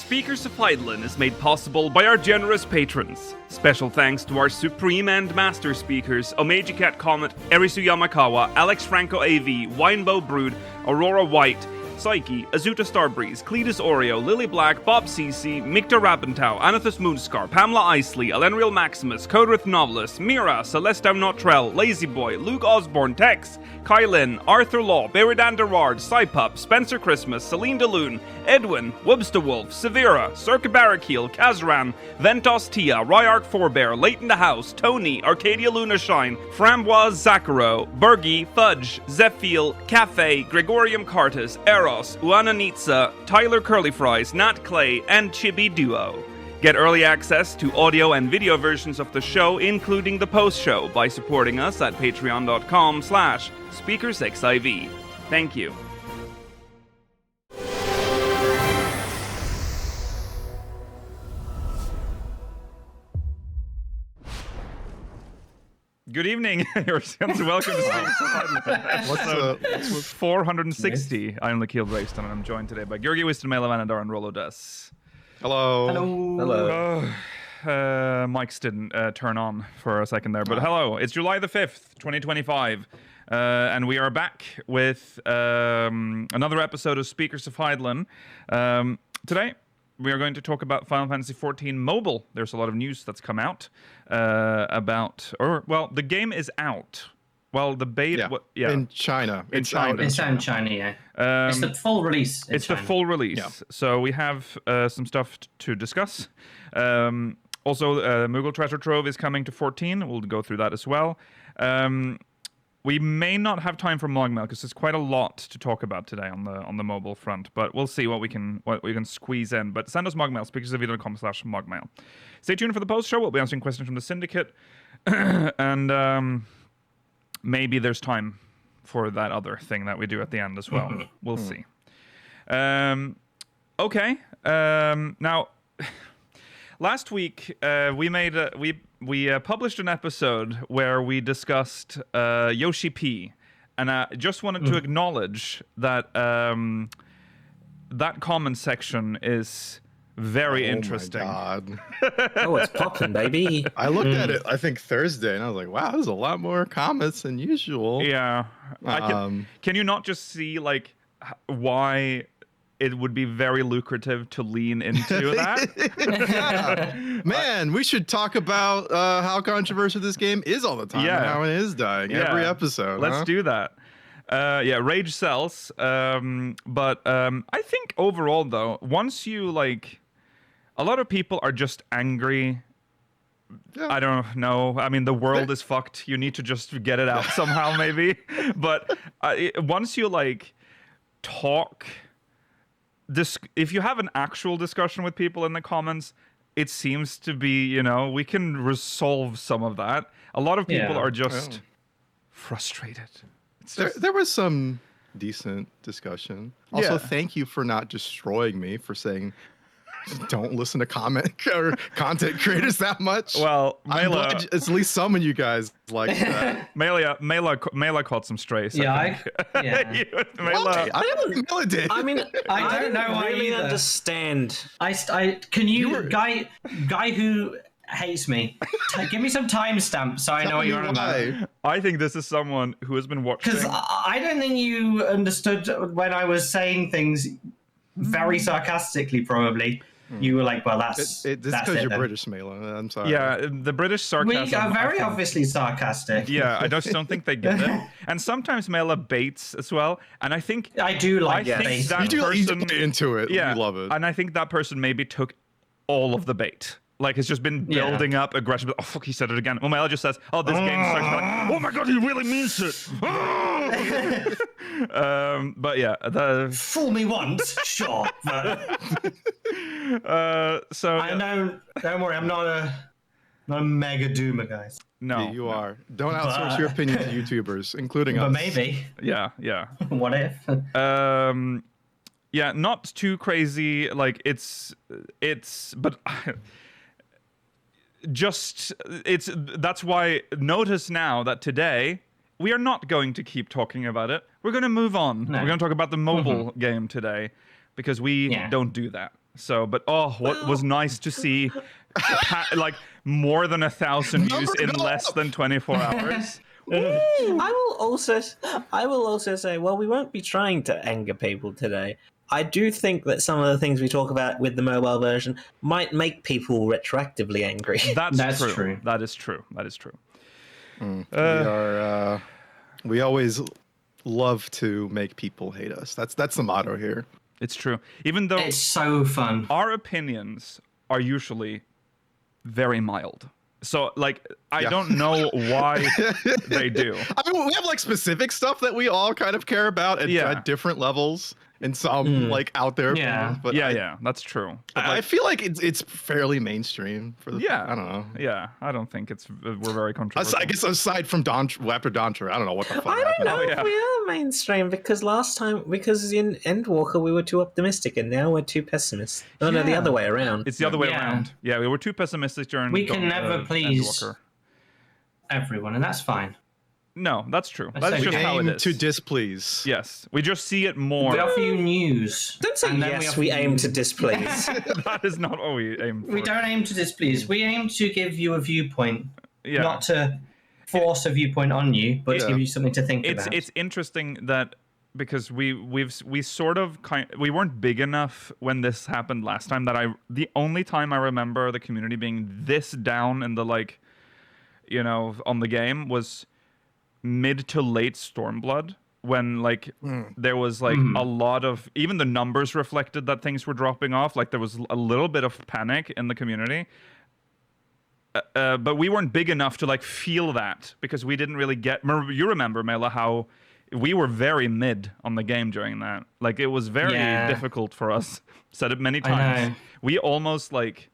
Speakers of Eidolon is made possible by our generous patrons. Special thanks to our supreme and master speakers, Omeji Cat Comet, Erisu Yamakawa, Alex Franco AV, Winebow Brood, Aurora White, Psyche, Azuta Starbreeze, Cletus Oreo, Lily Black, Bob CC, Mikta Rabentau, Anathus Moonscar, Pamela Isley, Elenriel Maximus, Codrith Novelist, Mira, Celeste Notrell, Lazy Boy, Luke Osborne, Tex, Kylin, Arthur Law, Beridan Derard, Cypup, Spencer Christmas, Celine DeLune, Edwin, Webster Wolf, Severa, Circa Barrakiel, Kazran, Ventos Tia, Ryark Forebear, Leighton the House, Tony, Arcadia Luna Shine, Framboise Zaccaro, Bergie, Fudge, Zephiel, Cafe, Gregorium Cartus, Eros, Uananitsa, Tyler Curly Fries, Nat Clay, and Chibi Duo. Get early access to audio and video versions of the show, including the post-show, by supporting us at patreon.com/SpeakersXIV. Thank you. Good evening, welcome to What's 460. I'm Lakil Brayston, and I'm joined today by Georgi Wiston-Mela Vanadar and Rolo Des. Hello. Mics didn't turn on for a second there, but hello. It's July the 5th, 2025, and we are back with another episode of Speakers of Eidolon. Today, we are going to talk about Final Fantasy XIV Mobile. There's a lot of news that's come out the game is out. Well, the beta... In China. It's out in China, yeah. It's the full release in China. The full release. Yeah. So we have some stuff to discuss. Also, Moogle Treasure Trove is coming to 14. We'll go through that as well. We may not have time for MogMail because there's quite a lot to talk about today on the mobile front, but we'll see what we can squeeze in. But send us MogMail, speakersofedo.com/MogMail. Stay tuned for the post show. We'll be answering questions from the Syndicate, and maybe there's time for that other thing that we do at the end as well. We'll see. Okay. Now, last week we published an episode where we discussed Yoshi P, and I just wanted to acknowledge that that comment section is very interesting. My God. It's popping, baby. I looked at it, I think, Thursday, and I was like, wow, there's a lot more comments than usual. Yeah. Can you not just see, like, why it would be very lucrative to lean into that? Man, we should talk about how controversial this game is all the time and how it is dying every episode. Let's do that. Rage sells. But I think overall, though, once you, like... A lot of people are just angry. Yeah. I don't know. I mean, the world is fucked. You need to just get it out somehow, maybe. But once you, like, talk... if you have an actual discussion with people in the comments, it seems to be, we can resolve some of that. A lot of people are just frustrated. There was some decent discussion. Also, thank you for not destroying me for saying don't listen to content creators that much. Well, Mela, at least some of you guys like that. Mela caught some strays. Yeah, I don't know what Mela did. I mean, I don't know why really either. Understand. Can you guy who hates me, give me some timestamps so I know what you're on about. I think this is someone who has been watching. Because I don't think you understood when I was saying things very sarcastically, probably. You were like, well, that's because you're British, Mela. I'm sorry. Yeah, the British sarcasm. We are very obviously sarcastic. Yeah, I just don't think they get it. And sometimes Mela baits as well. And I think... I do like bait. You do into it. Yeah, you love it. And I think that person maybe took all of the bait. Like, it's just been building up aggression. Oh, fuck, he said it again. Well, Mela just says, oh, this game sucks. Like, oh my God, he really means it. But yeah. Fool me once, sure. But... don't worry, I'm not a mega doomer, guys. No. You are. Don't outsource your opinion to YouTubers, including us. But maybe. Yeah. What if? Yeah, not too crazy. Like, but... that's why notice now that today we are not going to keep talking about it. We're going to move on. No. We're going to talk about the mobile game today because we don't do that. So, but what was nice to see, like more than 1,000 views in less than 24 hours. I will also say, well, we won't be trying to anger people today. I do think that some of the things we talk about with the mobile version might make people retroactively angry. That's true. That is true. We always love to make people hate us. That's the motto here. It's true. Even though It's so fun. our opinions are usually very mild. So, like, I don't know why they do. I mean, we have like specific stuff that we all kind of care about at different levels, and some like out there. Yeah. But Yeah, that's true. But, I feel like it's fairly mainstream for the. Yeah. I don't know. Yeah, I don't think we're very controversial. I guess aside from after Dawntra, I don't know what the fuck I happened. don't know if we are mainstream because in Endwalker we were too optimistic and now we're too pessimistic. No, the other way around. It's the other way around. Yeah, we were too pessimistic during. We can never please Endwalker. everyone, and that's fine. No, that's true. That's That's we just how it Aim is. to displease. Yes, we just see it more. We offer you news. Don't say and then yes, offer we you- aim to displease. That is not what we aim for. We don't aim to displease. We aim to give you a viewpoint, Yeah. not to force a viewpoint on you, but to give you something to think about. It's interesting that because we sort of we weren't big enough when this happened last time that the only time I remember the community being this down in the like, you know, on the game was mid to late Stormblood when like there was like a lot of, even the numbers reflected that things were dropping off, like there was a little bit of panic in the community. But we weren't big enough to like feel that because we didn't really get. You remember, Mela, how we were very mid on the game during that. Like it was very difficult for us. Said it many times. know. We almost like.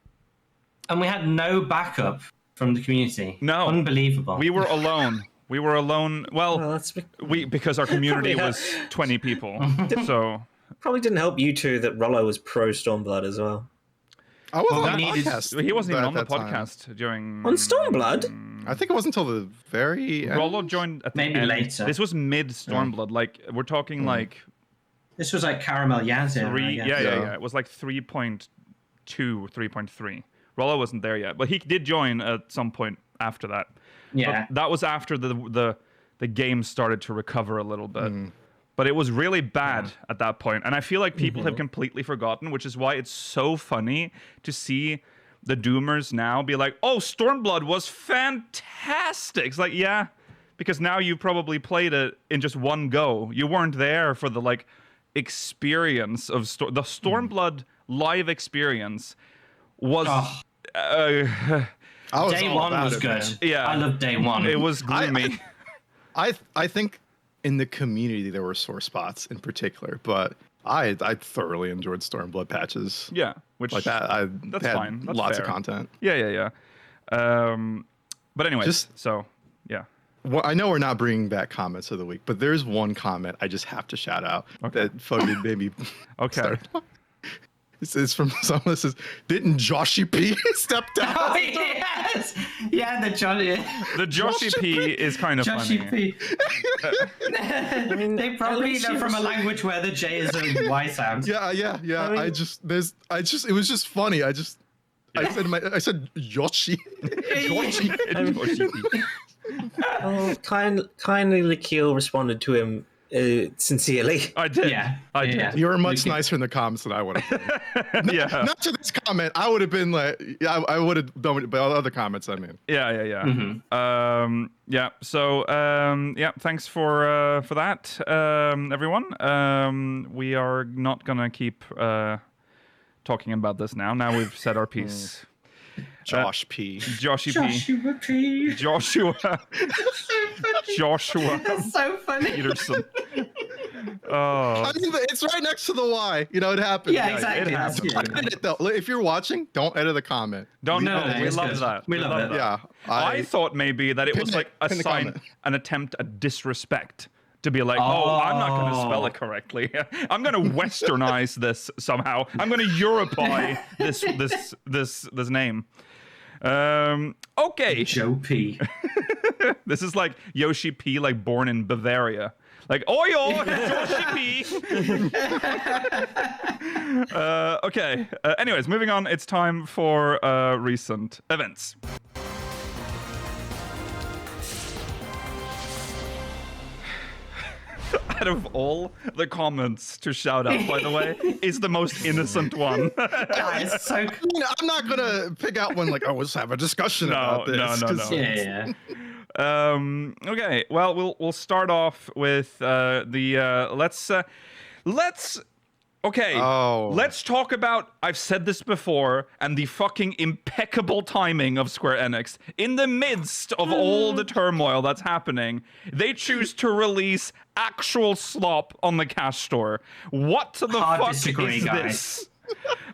And we had no backup from the community. No. Unbelievable. We were alone. We were alone. Well, that's because our community was 20 people. So probably didn't help you two that Rollo was pro Stormblood as well. I wasn't Well, on the we needed- podcast. he wasn't even at on the that time. podcast during. On Stormblood? I think it wasn't until the very end. Rollo joined at the Maybe end. later. This was mid Stormblood. Like we're talking like This was like Caramel Yazin. three. I guess. Yeah. It was like 3.2, 3.3. Rollo wasn't there yet, but he did join at some point after that. Yeah. But that was after the game started to recover a little bit. But it was really bad at that point. And I feel like people have completely forgotten, which is why it's so funny to see the Doomers now be like, oh, Stormblood was fantastic. It's like, yeah, because now you probably played it in just one go. You weren't there for the like experience of the Stormblood live experience was I was Day all one about was it, good. man. Yeah. I love day one. it was gloomy. I think in the community there were sore spots in particular, but I thoroughly enjoyed Stormblood patches. Yeah, which Like that, I That's had fine. That's lots fair. of content. Yeah. But anyway, so yeah. Well, I know we're not bringing back comments of the week, but there's one comment I just have to shout out that fucking made me. Okay. It's from someone that says, "Didn't Joshy P step down?" Oh, yes! Yeah, the Johnny. The Joshi P is kind of Joshy funny. P. They probably know from a language where the J is a Y sound. Yeah. I it was just funny. I said Yoshi. Yoshi. Oh, kindly Lakeel responded to him sincerely. I did. Yeah. I did. Yeah. You were much nicer in the comments than I would have been. Yeah. Not to this comment. I would have been like, I would have done it, but other comments, I mean. Yeah. So thanks for that, everyone. We are not gonna keep talking about this now. Now we've said our piece. Josh P. Joshua P. Joshua P. Joshua That's so funny. Peterson. Oh, I mean, it's right next to the Y. You know, it happens. Yeah, exactly. it That's happens. good. Edit though. If you're watching, don't edit the comment. don't know. No, We it's love good. that. We love it. that. Yeah. I thought maybe that it was Pin like it- pin the comment. an attempt at disrespect. To be like, oh, I'm not going to spell it correctly. I'm going to westernize this somehow. I'm going to Europeify this name. Okay. Joe P. This is like Yoshi P, like born in Bavaria. Like, oyo, okay. Anyways, moving on. It's time for recent events. Out of all the comments to shout out, by the way, is the most innocent one. Guys, so I'm not gonna pick out one like, oh, let's have a discussion about this. No. 'cause- yeah. Okay, well, we'll start off with let's talk about, I've said this before, and the fucking impeccable timing of Square Enix. In the midst of all the turmoil that's happening, they choose to release actual slop on the cash store. What the Hard fuck disagree, is guys. this?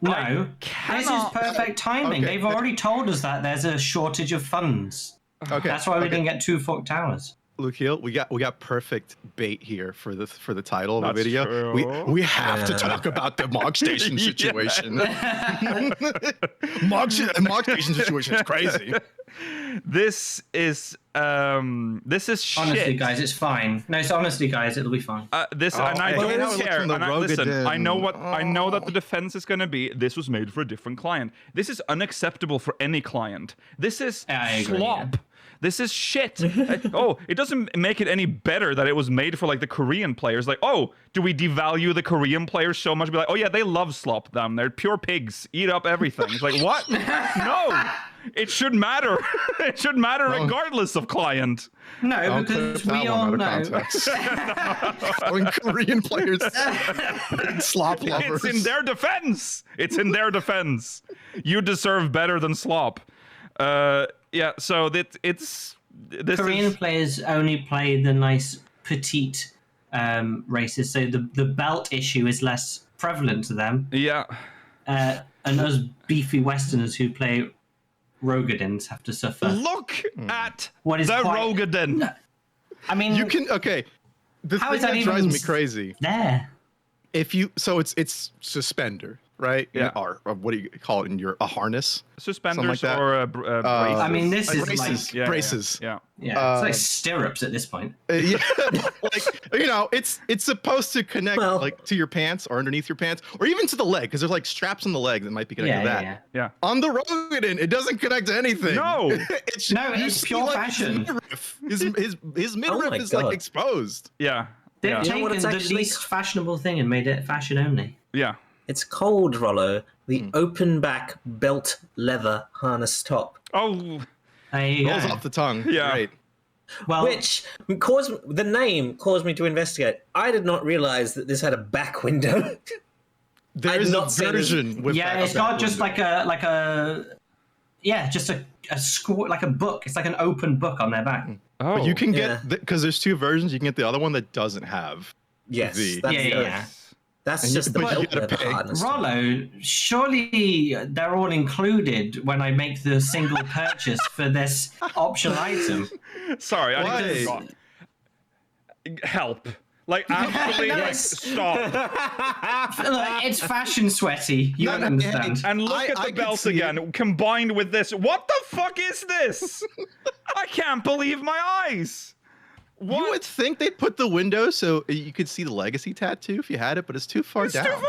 No, this is perfect timing. Okay. They've already told us that there's a shortage of funds. Okay. That's why we didn't get 2 Fork Towers. Lukiel, we got perfect bait here for the title of the That's video. true. We have to talk about the Mog Station situation. Mog Station situation is crazy. This is shit. Honestly, guys, it's fine. No, it's honestly, guys, it'll be fine. And I hey, don't look care. from the And listen, I know Rogadin. I know that the defense is going to be, this was made for a different client. This is unacceptable for any client. This is I agree, slop. yeah. This is shit. It doesn't make it any better that it was made for like the Korean players. Like, oh, do we devalue the Korean players so much? Be like, oh yeah, they love slop them. They're pure pigs, eat up everything. It's like, what? No, it should matter. It should matter regardless of client. No, Don't because clip we that one all out of know. context. When Korean players big slop lovers. It's in their defense. It's in their defense. You deserve better than slop. Yeah, so this Korean is, players only play the nice petite races, so the belt issue is less prevalent to them. yeah. And us beefy Westerners who play Rogadins have to suffer. Look at What is the quite- Rogadin. I mean, You can The How thing is that that drives even me crazy. there. If you it's suspender, right? Yeah. Or what do you call it in a harness? Suspenders that. or braces. I mean, this is braces. like Braces. Yeah. yeah, it's like stirrups at this point. Yeah, like it's supposed to connect Well- like to your pants or underneath your pants or even to the leg because there's like straps on the leg that might be connected Yeah, to that. yeah. Yeah. On the Rogadin, it doesn't connect to anything. No. it's No, you it's see, pure like, fashion. His midriff my is God. like exposed. Yeah. They've Yeah. You know what taken it's the actually- least fashionable thing and made it fashion only. Yeah. It's called, Rollo, the open back belt leather harness top. Oh, There you Rolls go. off the tongue. Yeah. Great. Well, Which the name caused me to investigate. I did not realize that this had a back window. There's not a seen this. version with yeah, that it's got just window. like a just a like a book. It's like an open book on their back. oh. But you can Yeah. get because there's two versions. You can get the other one that doesn't have. Yes, The- that's, Yeah. that's And you- just the but you belt gotta leather pay. harness. Rollo, surely they're all included when I make the single purchase for this optional item. Sorry, I Why? forgot. Help. Like, absolutely, like, Yes. stop. Look, it's fashion sweaty. You don't understand. And look I at the could belt see again, combined with this. What the fuck is this? I can't believe my eyes. What? You would think they'd put the window so you could see the legacy tattoo if you had it, but it's too far It's down. too far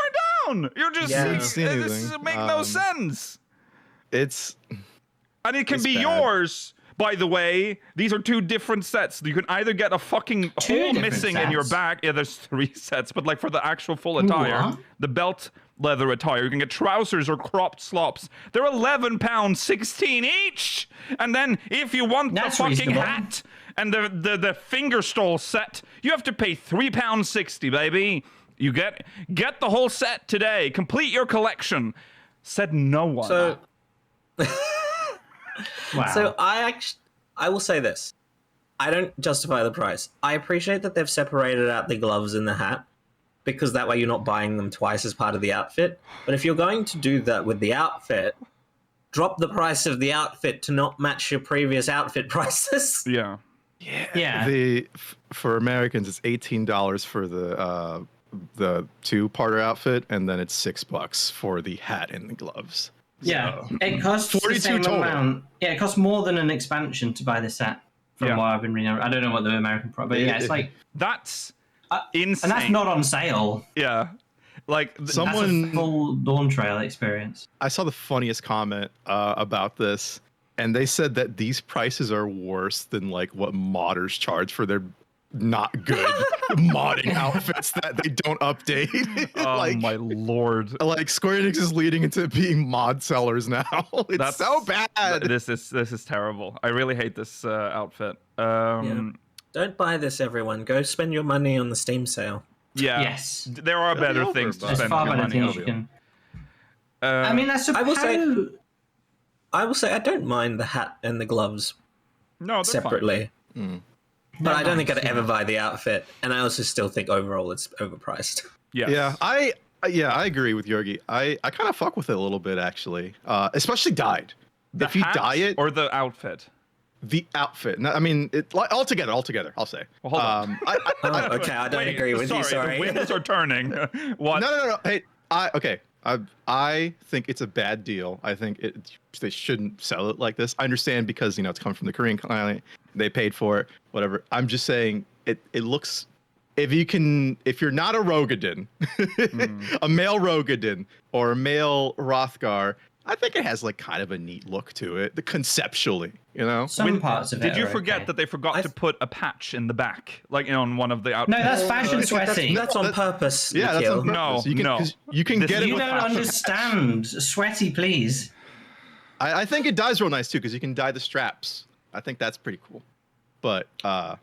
down. You're just Yeah. seeing, Can't see this anything. make no sense. It's And it can It's be bad. yours, by the way. These are two different sets. You can either get a fucking Two hole different missing in your sets? back. Yeah, there's 3 sets, but like for the actual full attire, What? the belt leather attire, you can get trousers or cropped slops. They're £11.16 each. And then if you want That's the fucking reasonable. hat and the finger stole set, you have to pay £3.60, baby. You get the whole set today. Complete your collection. Said no one. So, Wow. so I will say this. I don't justify the price. I appreciate that they've separated out the gloves and the hat, because that way you're not buying them twice as part of the outfit. But if you're going to do that with the outfit, drop the price of the outfit to not match your previous outfit prices. yeah. yeah. for Americans it's $18 for the 2-parter outfit, and then it's $6 for the hat and the gloves. Yeah, it costs 42 the same total. amount. Yeah, it costs more than an expansion to buy the set. From Yeah. what I've been reading, I don't know what the American price, but yeah, it's like That's Insane. And that's not on sale. Yeah. Like That's Someone a full Dawn Trail experience. I saw the funniest comment about this, and they said that these prices are worse than like what modders charge for their not good modding outfits that they don't update. oh my lord. Like Square Enix is leading into being mod sellers now. It's so bad. This is terrible. I really hate this outfit. Don't buy this, everyone. Go spend your money on the Steam sale. Yeah. Yes. There are It'll be better over, things to but- There's spend far your better money things on. you can. Uh, I mean, that's I will say- how- I will say I don't mind the hat and the gloves no, they're separately. But I don't think I'd nice, ever buy the outfit, and I also still think overall it's overpriced. Fine. Yes. Yeah, I agree with Yorgi. I kind of fuck with it a little bit actually, especially dyed. The If you hat dye it, or the outfit. the outfit. No, I mean, it like altogether. I'll say. Well, hold on. Oh, okay, I don't Wait, agree with you. Sorry. The wheels are turning. What? No. Hey, I think it's a bad deal. I think they shouldn't sell it like this. I understand because it's coming from the Korean client. They paid for it. Whatever. I'm just saying it looks. If you're not a Rogadin, a male Rogadin or a male Rothgar, I think it has like kind of a neat look to it, conceptually. some parts of it. Did you are forget okay. that they forgot to put a patch in the back, like on one of the outfits? No, that's fashion sweaty. That's on purpose. Yeah, that's Nikhil. on purpose. You can, No. 'cause you can This get is- it You with don't fashion. understand. Sweaty, please. I think it dyes real nice too because you can dye the straps. I think that's pretty cool. But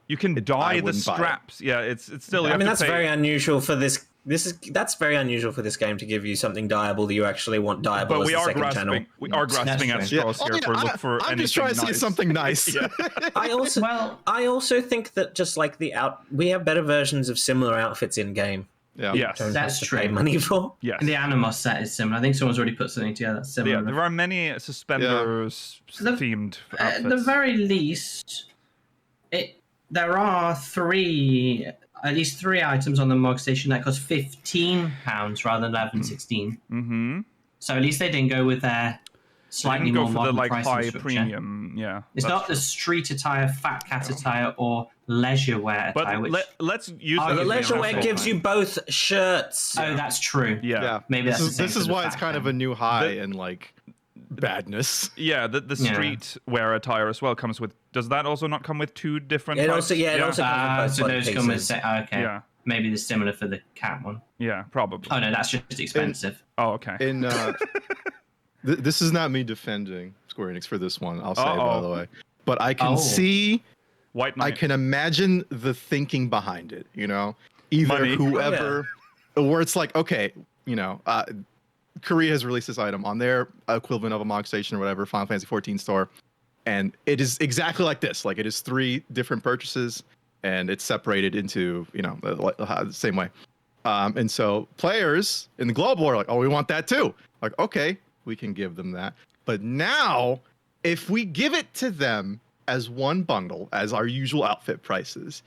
You can I dye the wouldn't buy it. straps. Yeah, it's still. You I have mean, to that's pay. very unusual for this. That's very unusual for this game to give you something dyeable that you actually want dyeable But as we the are second grasping. channel. We are grasping at true. straws here for look for I'm anything just trying to see nice. something nice. I also, Well- I also think that just like we have better versions of similar outfits in game. Yeah. Yes. Don't That's have to pay true. money for. Yes. The Animos set is similar. I think someone's already put something together that's similar. Yeah, there are many suspenders The- themed At the outfits. very least, there are at least three items on the Mog Station that cost £15 rather than 11, 16. Mm-hmm. So at least they didn't go with their slightly go more for the modern like pricing high structure. premium. Yeah, It's that's not true. the street attire, fat cat attire, or leisure wear attire. But Which, let's use Oh, that the as The an leisure wear example. gives you both shirts. oh, that's true. Yeah. Yeah. Maybe that's the same this for is the why it's fat kind of guy. a new high The- in like badness. Yeah, the Yeah. street wear attire as well comes with. Does that also not come with two different? It types? also, it also comes with So both those body come with pieces. okay. Yeah. Maybe they're similar for the cat one. Yeah, probably. Oh no, that's just expensive. Oh, okay. In this is not me defending Square Enix for this one. I'll say by the way, but I can see. White I Knight. can imagine the thinking behind it, either Money. whoever, where it's like, okay, Korea has released this item on their equivalent of a Mog Station or whatever, Final Fantasy 14 store, and it is exactly like this. Like it is 3 different purchases, and it's separated into, the same way. And so players in the global are like, oh, we want that too. Like, okay, we can give them that. But now, if we give it to them as one bundle, as our usual outfit prices,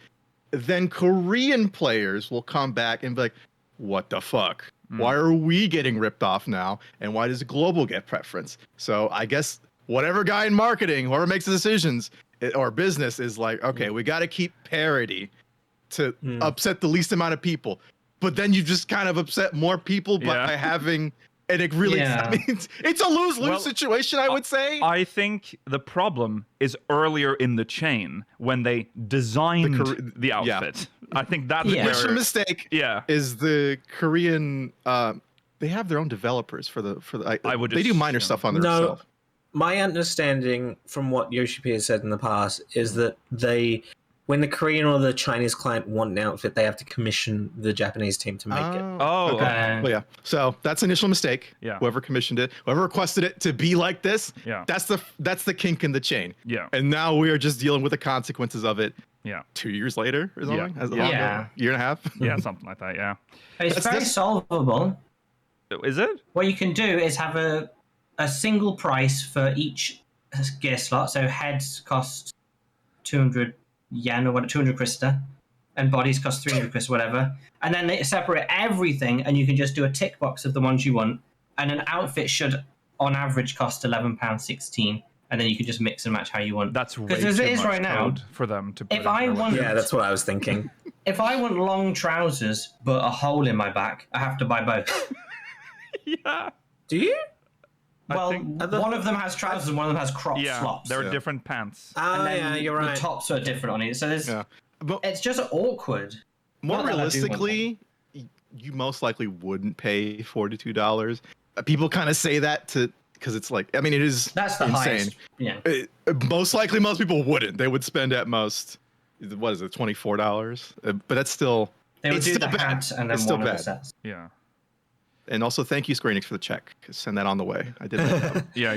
then Korean players will come back and be like, what the fuck? Why are we getting ripped off now? And why does global get preference? So I guess whatever guy in marketing, whoever makes the decisions or business is like, okay, we got to keep parity to upset the least amount of people. But then you just kind of upset more people by having... And it really, Yeah. it's a lose-lose Well, situation, I would say. I think the problem is earlier in the chain when they designed the outfit. I think that's Yeah. where. Initial mistake Yeah. is the Korean. They have their own developers for the. I would they do minor assume. stuff on their No. self. My understanding from what Yoshi P has said in the past is that when the Korean or the Chinese client want an outfit, they have to commission the Japanese team to make it. Oh, Okay. Well, yeah. So that's initial mistake. Yeah. Whoever commissioned it, whoever requested it to be like this. Yeah. That's the kink in the chain. Yeah. And now we are just dealing with the consequences of it. Yeah. 2 years later or something. Yeah. Year and a half. Yeah, something like that. Yeah. It's That's- very that's- solvable. Is it? What you can do is have a single price for each gear slot. So heads cost 200 yen or what, 200 krista, and bodies cost 300 krista, whatever. And then they separate everything, and you can just do a tick box of the ones you want. And an outfit should, on average, cost £11.16. And then you can just mix and match how you want. That's way Because as too it is much right now, code for them to. Put if I in there. want- Yeah, that's what I was thinking. if I want long trousers but a hole in my back, I have to buy both. Yeah. Do you? Well, think- one of them has trousers and one of them has crop Yeah. slops. There are Yeah. different pants. Oh, And then yeah, you're right. The tops are different on it, so there's Yeah. But it's just awkward. more Not that I do want realistically, you most likely wouldn't pay $42. People kind of say that because it's like, I mean, it is That's the insane. highest. Yeah. Most likely, most people wouldn't. They would spend at most, what is it, $24? But that's still. They would it's do still the bad. hat and then It's still one of the bad. sets. Yeah. And also, thank you, Square Enix, for the check. Send that on the way. I did that. Yeah.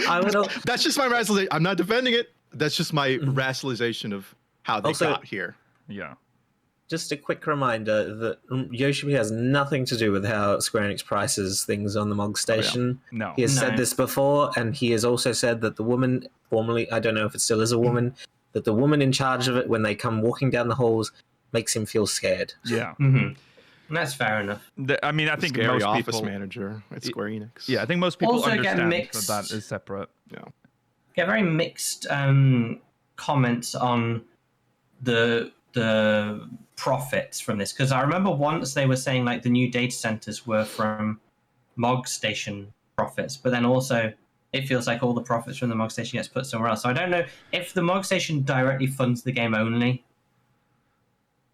I would. That's just my rationalization. I'm not defending it. That's just my rationalization of how they Also- got here. Yeah. Just a quick reminder that Yoshi has nothing to do with how Square Enix prices things on the Mog Station. No. He has No. said this before, and he has also said that the woman, formerly, I don't know if it still is a woman, that the woman in charge of it, when they come walking down the halls, makes him feel scared. Yeah. Mm-hmm. That's fair enough. I mean, I think Scary most office people. manager at Square Enix. Yeah, I think most people Also get understand mixed- that is separate. Yeah. Get very mixed comments on the profits from this, because I remember once they were saying like the new data centers were from Mog Station profits, but then also it feels like all the profits from the Mog Station gets put somewhere else. So I don't know if the Mog Station directly funds the game only.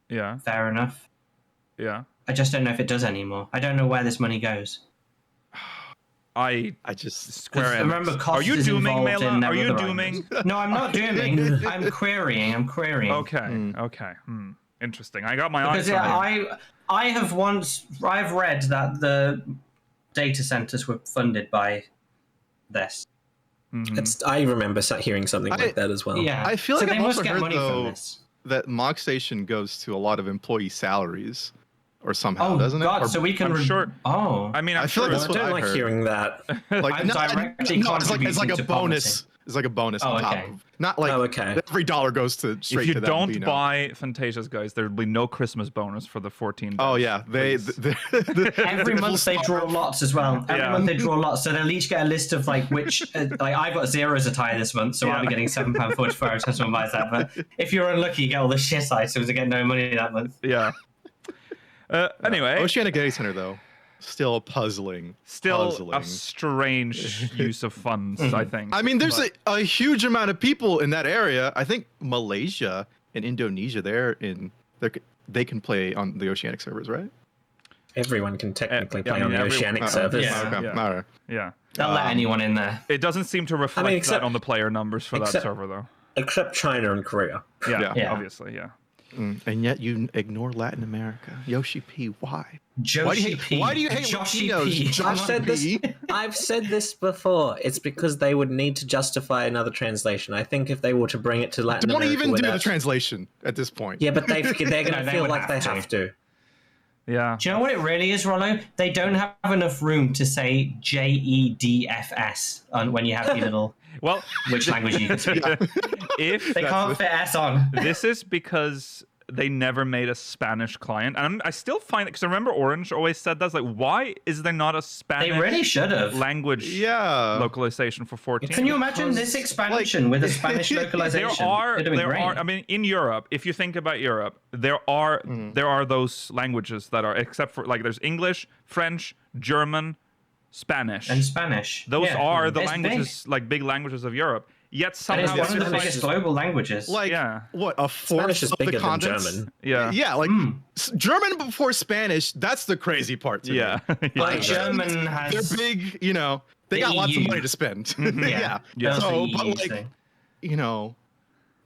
Yeah. Fair enough. Yeah. I just don't know if it does anymore. I don't know where this money goes. I just. Square Enix. Remember, cost Are you is dooming, involved Mela? in their Are you other dooming? items. No, I'm not dooming. I'm querying. Okay. Okay. Interesting. I got my Because eyes on it. I've read that the data centers were funded by this. I remember hearing something like that as well. Yeah, I feel so like they I've must also get heard, money though, from this. that Mog Station goes to a lot of employee salaries, or somehow, Oh doesn't it? God! Or, So we can. I'm sure- Oh, I mean, I I'm feel like sure that's I what don't I like heard. hearing that. like I'm directly it's like a contributing to bonus. poverty. It's like a bonus Oh, on top okay. of, not like Oh, okay. every dollar goes to straight if you to that. don't Beano. buy Fantasia's, guys, there'll be no Christmas bonus for the 14 days. Oh yeah, Every month they draw lots as well. Every Yeah. month they draw lots, so they'll each get a list of like which. Like I've got Zero's attire this month, so I'll be Yeah. getting £7.44 every time someone buys that. But if you're unlucky, you get all the shit items and get no money that month. Yeah. Anyway, Oceanic Data Center though, still puzzling. still puzzling. a strange use of funds, I think. I mean, there's But- a huge amount of people in that area. I think Malaysia and Indonesia, they can play on the Oceanic servers, right? Everyone can technically Yeah, I play on mean, the everyone- Oceanic Uh-oh. service. Yeah. Okay. Yeah. All right. Yeah. They'll let anyone in there. It doesn't seem to reflect except- that on the player numbers for that except- server, though. Except China and Korea. Yeah, Yeah. obviously, yeah. And yet you ignore Latin America. Yoshi P. Why? Joshi P. Why do you hate Joshi Latinos? P. John I've said this. P. I've said this before. It's because they would need to justify another translation. I think if they were to bring it to Latin Don't America, even do without... the translation at this point. Yeah, but they're going No, to they feel would like they have to. have to. Yeah. Do you know what it really is, Rollo? They don't have enough room to say JEDFS on when you have the little Well, which language you can speak. if They can't fit S on. this is because they never made a Spanish client, and I still find it because I remember Orange always said that's like, why is there not a Spanish They really should have. language Yeah. localization for 14? Can you imagine this expansion with a Spanish localization? There are, It'd have been great. I mean, in Europe, if you think about Europe, there are those languages that are, except for like there's English, French, German, Spanish. And Spanish. Those Yeah. are the It's languages, like big languages of Europe. Yet Big. And somehow it's one of the biggest global languages. Like Yeah. what, a fourth Spanish is of the bigger than continents? German. Yeah. Yeah, like German before Spanish. That's the crazy part. To me. Yeah. Like Yeah. German has. They're big. You know, they The got lots of EU. money to spend. Yeah. Yeah. Yeah. That's So, the but EU like, thing. you know,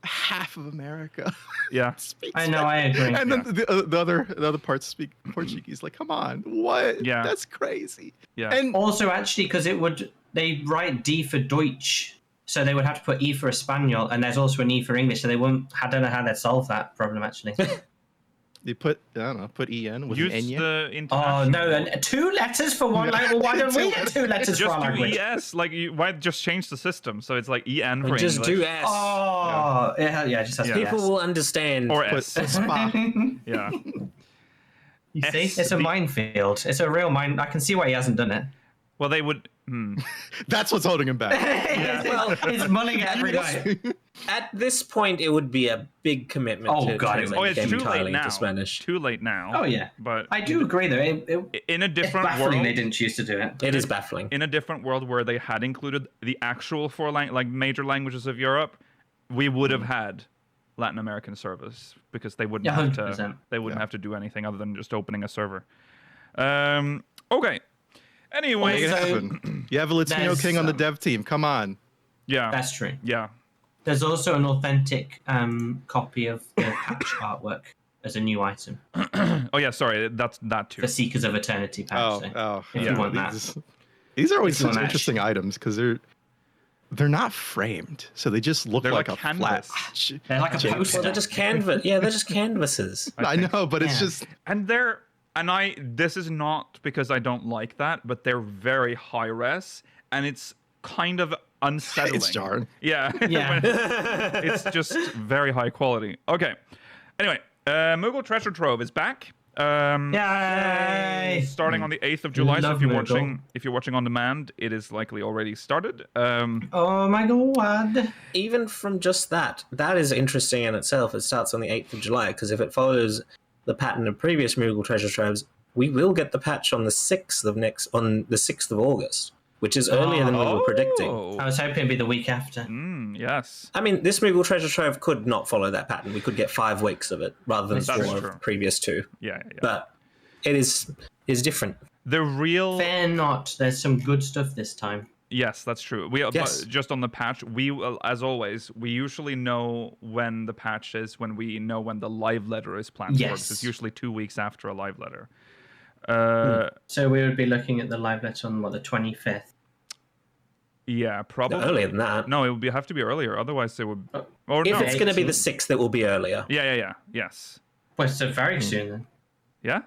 half of America Yeah. speaks. I know, I agree. And then the other parts speak Portuguese. Like, come on, what? Yeah. That's crazy. Yeah. And Also, actually, because they write D for Deutsch, so they would have to put E for Espanol, and there's also an E for English, so they wouldn't. I don't know how they'd solve that problem actually. you put, I don't know, put en with Use an enya. the Oh international. no, and 2 letters for one language. Well, why don't we get 2 letters for Just our do language? ES. Like, why just change the system so it's like EN for Just English do S. Oh, yeah, just has to be People S. will understand. or Put S. spa. Yeah. You see, S, it's a the- minefield. It's a real mine. I can see why he hasn't done it. Well, they would. That's what's holding him back. Well, it's mulling every night. At this point, it would be a big commitment Oh, to God, translate it's the game too late entirely now. into Spanish. Too late now. Oh yeah, But I do agree though. in a It's different baffling world, they didn't choose to do it. It is baffling. in a different world where they had included the actual four major languages of Europe, we would have had Latin American service because they wouldn't Yeah, have 100%. have to do anything other than just opening a server. Okay. Anyway, Make it Also, happen. You have a Latino there's, king on the dev team. Come on. yeah, That's true. yeah. There's also an authentic copy of the patch artwork as a new item Oh yeah, sorry, that's that too. for Seekers of Eternity patch. If yeah. you want that. These are always If you want such that. interesting items because they're not framed, so they just look They're like like a canvas. flat. They're like a JPEG. poster. Well, they're just canvas. Yeah, they're just canvases. I know, but it's Yeah. just This is not because I don't like that, but they're very high res, and it's kind of unsettling. it's jarring. Yeah. Yeah. It's just very high quality. Okay. Anyway, Moogle Treasure Trove is back. Yay! Starting on the 8th of July. So Love if you're watching on demand, it is likely already started. Oh my god! Even from just that is interesting in itself. It starts on the 8th of July, because if it follows the pattern of previous Moogle Treasure Troves, we will get the patch on the 6th of August, which is earlier than we were predicting. I was hoping it'd be the week after. Yes. I mean, this Moogle Treasure Trove could not follow that pattern. We could get 5 weeks of it rather than That is 4 true. of the previous 2. Yeah. But it is different. The real. Fear not. There's some good stuff this time. Yes, that's true. Yes. Just on the patch, we as always, we usually know when the patch is when we know when the live letter is planned for. Yes. 'Cause it's usually 2 weeks after a live letter. So we would be looking at the live letter on the 25th. Yeah, probably Earlier than that. No, it would have to be earlier. Otherwise, it would. Or If no. it's going to be the 18th. 6th, it will be earlier. Yeah. Yes. Well, so very soon then. Yeah.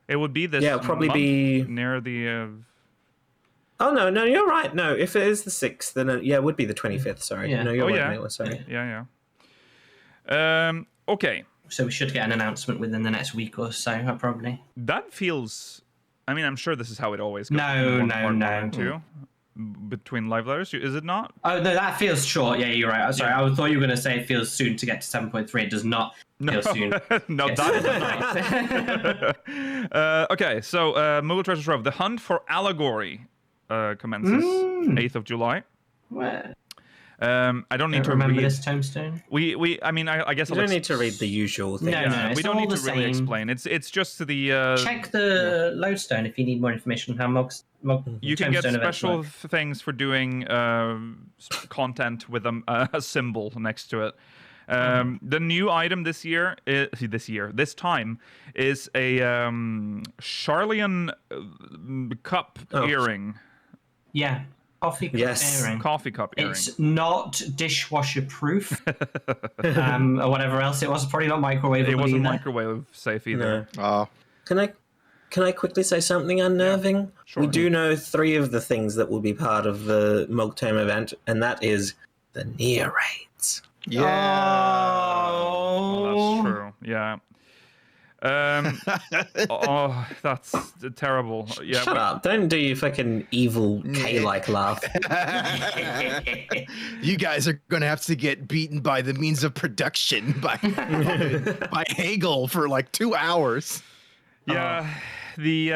It would be this. Yeah, it'll probably month be- near the. Oh, no, you're right. No, if it is the 6th, then it would be the 25th. Sorry. Yeah. No, you're Oh, right, yeah. Mailer, sorry. Yeah. Okay. So we should get an announcement within the next week or so, probably. That feels. I mean, I'm sure this is how it always goes. No, One no, part one no. and two, between live letters, is it not? Oh no, that feels short. Yeah, you're right. I'm sorry. I thought you were going to say it feels soon to get to 7.3. It does not feel soon. No, Yes. that is not. Okay, so Moogle Treasure Trove, the hunt for Allegory commences 8th of July. Well, I don't need to remember read. this tombstone? I mean, I guess You I'll don't need to read the usual thing. No, Yeah, it's we don't all need to the really same. explain. It's just the. Check the lodestone if you need more information on how You can get tombstone events special work. things for doing content with a symbol next to it. The new item this time is a Charlian cup earring. Yeah, coffee cup Yes. earring. Coffee cup earring. It's not dishwasher proof, or whatever else it was. Probably not microwave. It wasn't either. microwave safe either. Oh, Can I quickly say something unnerving? sure. We do know 3 of the things that will be part of the MogTome event, and that is the near raids. yeah. Oh, that's true. Yeah. That's terrible. Yeah. Shut up. Don't do your fucking evil K-like laugh. You guys are gonna have to get beaten by the means of production by Hegel for like 2 hours. Yeah. Whatever the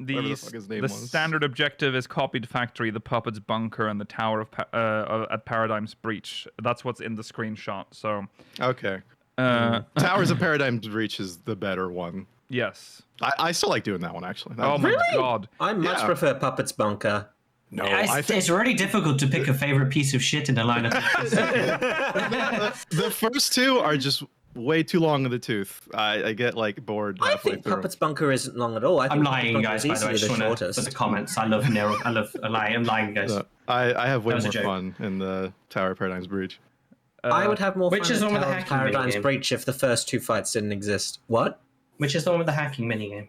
The fuck his name the was. standard objective is copied factory, the puppet's bunker, and the tower of at Paradigm's Breach. That's what's in the screenshot. So Okay. Towers of Paradigm's Breach is the better one. yes. I still like doing that one actually. Oh my god. I much Yeah. prefer Puppet's Bunker. No, It's really difficult to pick a favorite piece of shit in a lineup. the first 2 are just way too long in the tooth. I get like bored I halfway think through. Puppet's Bunker isn't long at all. I think I'm Puppet's lying, Bunker guys. is By the way, I easily just the want to put shortest. the comments. I love Nero. I'm lying, guys. I have way That was a more joke. fun in the Tower of Paradigm's Breach. I would have more Which fun is in the one with the Tower of hacking Paradigm's minigame? Breach if the first 2 fights didn't exist. What? Which is the one with the hacking minigame?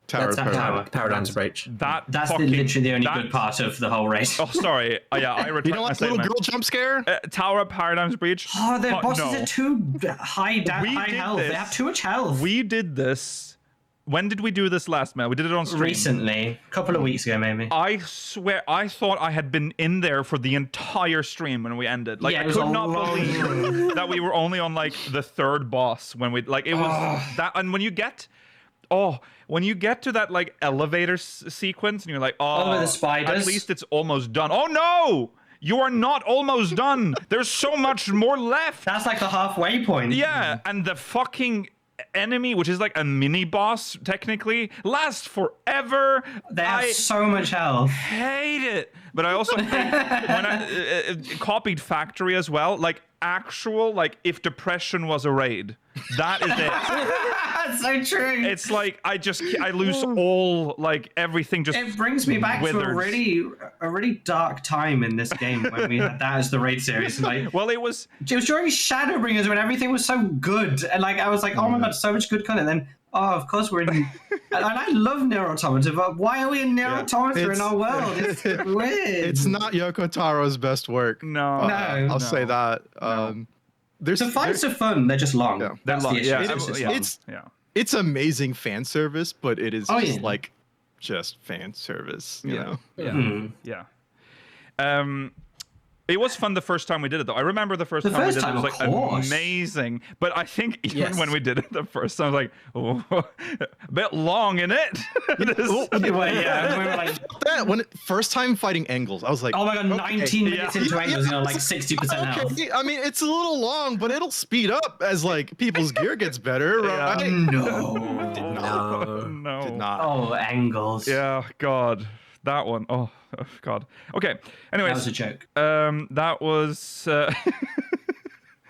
Tower of That's that Paradigm. tower. Paradigm's Breach. That's fucking, literally the only that- good part of the whole race. Oh, sorry. Yeah, I retract You know my what? Little statement. girl jump scare? Tower of Paradigm's Breach. Oh, their bosses no. are too high We high did health. this. They have too much health. We did this When did we do this last, Mel? We did it on stream. Recently, a couple of weeks ago, maybe. I swear, I thought I had been in there for the entire stream when we ended. Like, Yeah, it I was could a not long believe that we were only on like the third boss when we like it was that. And when you get to that like elevator sequence, and you're like, oh, with the spiders. at least it's almost done. Oh no, you are not almost done. There's so much more left. That's like the halfway point. Yeah, and the fucking enemy, which is like a mini boss technically, lasts forever. They have so much health. Hate it, but I also hate when I copied Factory as well. Like actual, like if depression was a raid, that is it. That's so true. It's like I lose all like everything. Just It brings me back to a really dark time in this game when we had that as the raid series. Like, well, it was during Shadowbringers when everything was so good, and like I was like, oh my god, so much good content. Then of course we're in, and I love Nier Automata, but why are we in Nier Automata in our world? It's weird. It's not Yoko Taro's best work. no. I'll say that. There's The fights are fun. They're just long. Yeah. That's long, the issue. yeah. It's just long. It's amazing fan service, but it is just yeah. like just fan service. You know. Yeah. It was fun the first time we did it, though. I remember the first time we did it, it was like of course. amazing. But I think even Yes. when we did it the first time, I was like, oh, a bit long in it. Well, yeah, we were like, When first time fighting Engels, I was like, oh my god, 19 minutes into Yeah, Angles, like it's 60% health. okay. I mean, it's a little long, but it'll speed up as like people's gear gets better, right? No. No. Did not. Oh, Angles. Yeah, God. That one. Oh, God. Okay. Anyways. That was a joke. That was...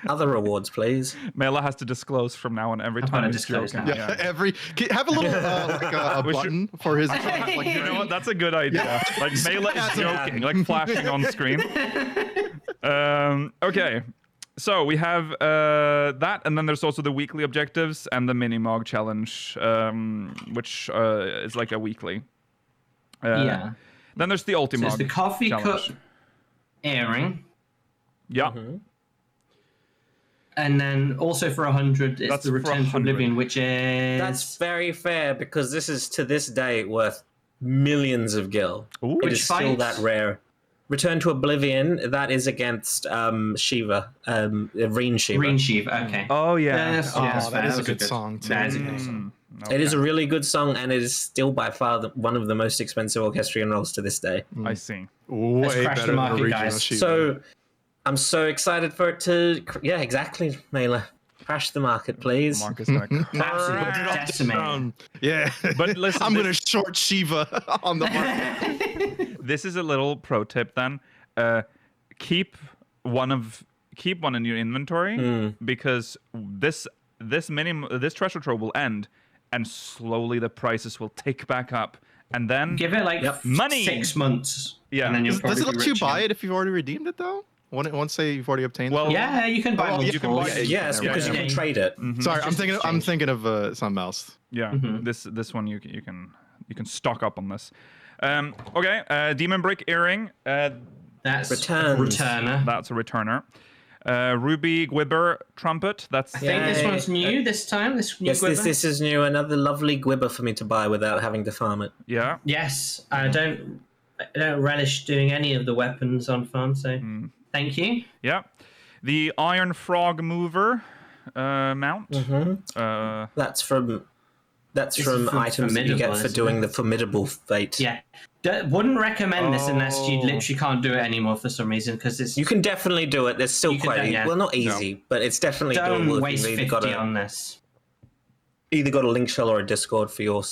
Other awards, please. Mela has to disclose from now on every I'm time gonna he's disclose joking. now. Yeah, have a little like a We should- button for his. Like, you know what? That's a good idea. Like Mela is joking, like flashing on screen. Okay. So we have that, and then there's also the weekly objectives and the mini Mog challenge, which is like a weekly. Yeah. Then there's the So Ultimog it's the coffee challenge. cup airing, Yeah. and then also for 100, it's That's the for Return to 100. Oblivion, which is That's very fair because this is to this day worth millions of gil. Ooh. It Which is still fight? that rare. Return to Oblivion, that is against Shiva, Reen Shiva. Green Sheep. Okay. Oh yeah. Yes, Oh, yes, that is a was good song, too. That is a good song. Okay. It is a really good song, and it is still by far one of the most expensive orchestrion rolls to this day. I see. Way crash the better than market, original guys. Shiva. So I'm so excited for it to... Yeah, exactly, Mela. Crash the market, please. Mark is gonna Absolutely decimated. Yeah, But listen, I'm gonna short Shiva on the market. This is a little pro tip then. Keep one in your inventory because this treasure trove will end and slowly the prices will tick back up and then Give it like Money. 6 months. Yeah. And then you'll Does probably it let be you rich buy again. it if you've already redeemed it though? Once say you've already obtained Well, it? Yeah, you can buy Oh, multiples. you can buy it. Yes, Yeah, because yeah. you can trade it. Sorry, I'm Just thinking of something else. yeah. This one you can stock up on this. Okay, Demon Brick Earring. That's Returns. a returner. That's a returner. Ruby Gwibber Trumpet. That's I think this Yay. one's new this time. This new Yes, Gwibber. this is new. Another lovely Gwibber for me to buy without having to farm it. yeah. Yes, I don't relish doing any of the weapons on farm, so thank you. Yeah. The Iron Frog Mover mount. That's from is from from items that you get Formidable, for isn't doing it? the formidable fate. Yeah, wouldn't recommend this unless you Oh. literally can't do it anymore for some reason because it's You can definitely do it. There's still You can quite do- yeah. well, not easy, but it's definitely don't doable. waste You've 50 on this. either got a link shell or a Discord for your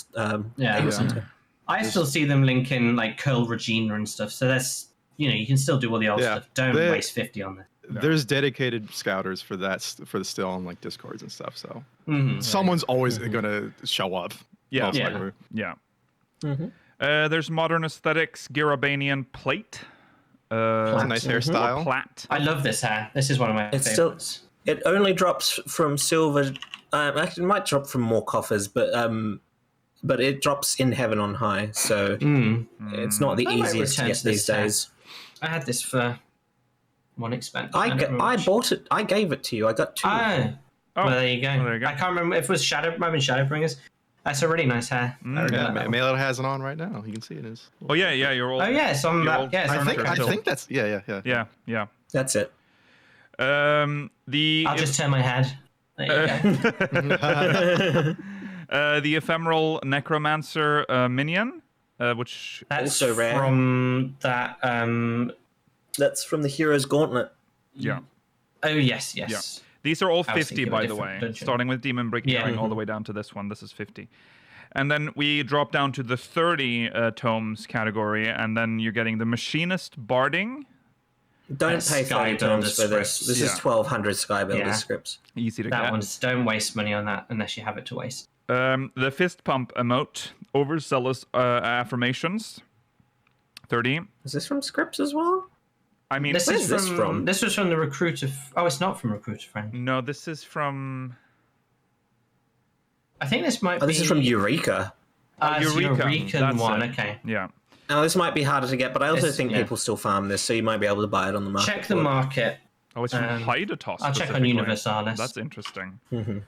Yeah. data center. I still see them linking like Curl Regina and stuff, so that's you can still do all the old Yeah. stuff. Don't They- waste 50 on this. There's dedicated scouters for that for the still on like Discords and stuff. So Mhm. someone's always gonna show up. Yeah. most Yeah. likely. Yeah. There's Modern Aesthetics Girabanian Plate. It's a nice hairstyle. Plat. I love this hair. This is one of my It's still favorites. it only drops from silver. Actually, it might drop from more coffers, but it drops in heaven on high. So it's not the I might easiest to return get to this these hair. days. I had this for one expense. I bought it. I gave it to you. I got two. Oh, Oh, well, there you go. well, there you go. I can't remember if it was Shadowbringers. That's a really nice hair. I really like that one. Mail has it on right now. You can see it is. Oh yeah, you're all. Oh yeah, it's on You're that. old. Yeah, it's I on think that. that's yeah. Yeah. That's it. The I'll just turn my head. There you go. the ephemeral necromancer minion, which That's Also rare. from that. That's from the Hero's Gauntlet. yeah. Oh yes. These are all I was 50, thinking of a by the different way. dungeon. Starting with Demon Brick, Yeah. going all the way down to this one. This is 50. And then we drop down to the 30 tomes category, and then you're getting the Machinist Barding. Don't That's pay Sky 30 times Builder for this. scripts. This is Yeah. 1,200 Skybuilder Yeah. scripts. Easy to That get. one's don't waste money on that unless you have it to waste. The Fist Pump emote, Overzealous Affirmations, 30. Is this from scripts as well? I mean, This where's is this from, from? This was from the Recruiter. Oh, it's not from Recruiter Friend. no, this is from I think this might be. This is from Eureka. It's Eureka. Eureka That's one. it. Okay. yeah. Now, this might be harder to get, but I also This- think yeah. people still farm this, so you might be able to buy it on the market. Check the market. Oh, it's from Hydatos. I'll check on specifically. Universalis. That's interesting. Mm-hmm.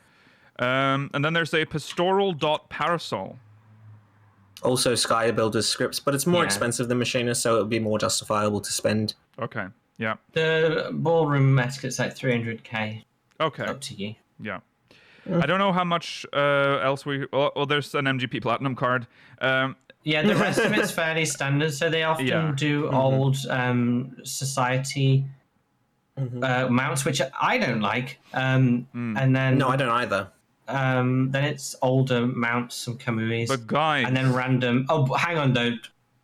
And then there's a Pastoral Dot Parasol. Also, Skybuilder's scripts, but it's more Yeah. expensive than Machinist, so it would be more justifiable to spend. Okay. Yeah. The ballroom etiquette's like 300k. Okay. Up to you. Yeah. I don't know how much else we. Oh, there's an MGP Platinum card. Yeah, the rest of it's fairly standard. So they often Yeah. do old society mounts, which I don't like. And then No, I don't either. then it's older mounts, some Kamuis, But guys, and then random. Oh, hang on, though.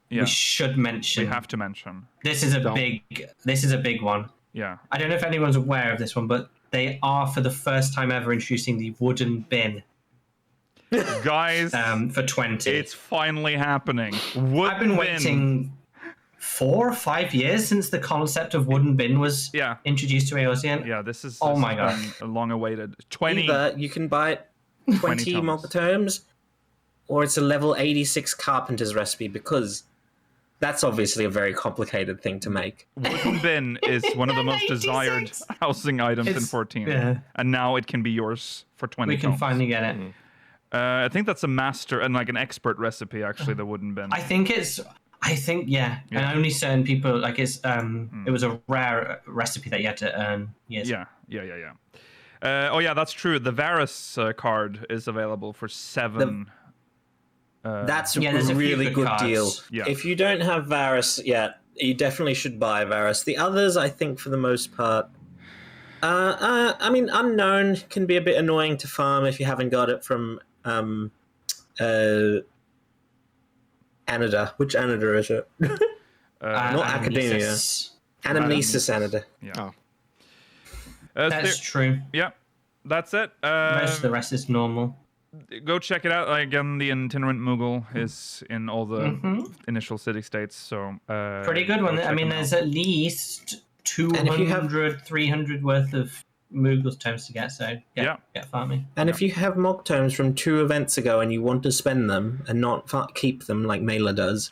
yeah, We should mention we have to mention. this is a big. This is a big one. Yeah. I don't know if anyone's aware of this one, but they are for the first time ever introducing the wooden bin Guys, for 20. it's finally happening. I've been waiting 4 or 5 years since the concept of wooden bin was Yeah. introduced to Aeosian. Yeah, this is. Oh this my has been long awaited. 20. Either you can buy it 20 tomes. Moogle tomes, or it's a level 86 Carpenter's recipe, because that's obviously a very complicated thing to make. Wooden bin is one of the most desired 86. housing items in It's- 14. yeah. And now it can be yours for 20 We can tomes. finally get it. I think that's a master and like an expert recipe, actually, the wooden bin. I think yeah. And only certain people, like it was a rare recipe that you had to earn years. Yeah. Oh, yeah, that's true. The Varus card is available for 7. That's Yeah, a there's a few really good good cards. deal. Yeah. If you don't have Varus yet, you definitely should buy Varus. The others, I think, for the most part, I mean, Unknown can be a bit annoying to farm if you haven't got it from Anida. Which Anida is it? Not Academia. Anamnesis. Anamnesis Anida. Yeah. Oh. That's true. Yeah, that's it. Most of the rest is normal. Go check it out. Again, the itinerant Moogle is in all the initial city states. So Pretty good one. go I check mean, them there's out. at least And if you have- 200, 300 worth of Moogle's tomes to get, so get farming. And if you have Mog tomes from 2 events ago and you want to spend them and not keep them like Mailer does,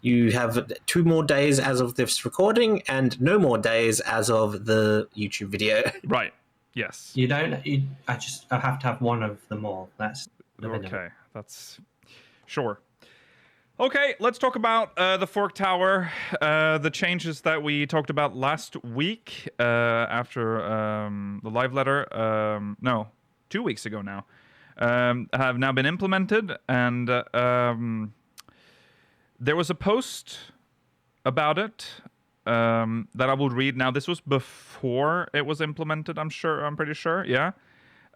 you have 2 more days as of this recording and no more days as of the YouTube video. Right. Yes. You don't. I have to have one of them all. That's the minimum. Okay. That's sure. Okay, let's talk about the Fork Tower, the changes that we talked about last week after the live letter. No, 2 weeks ago now, have now been implemented, and there was a post about it that I will read now. This was before it was implemented. I'm pretty sure. Yeah.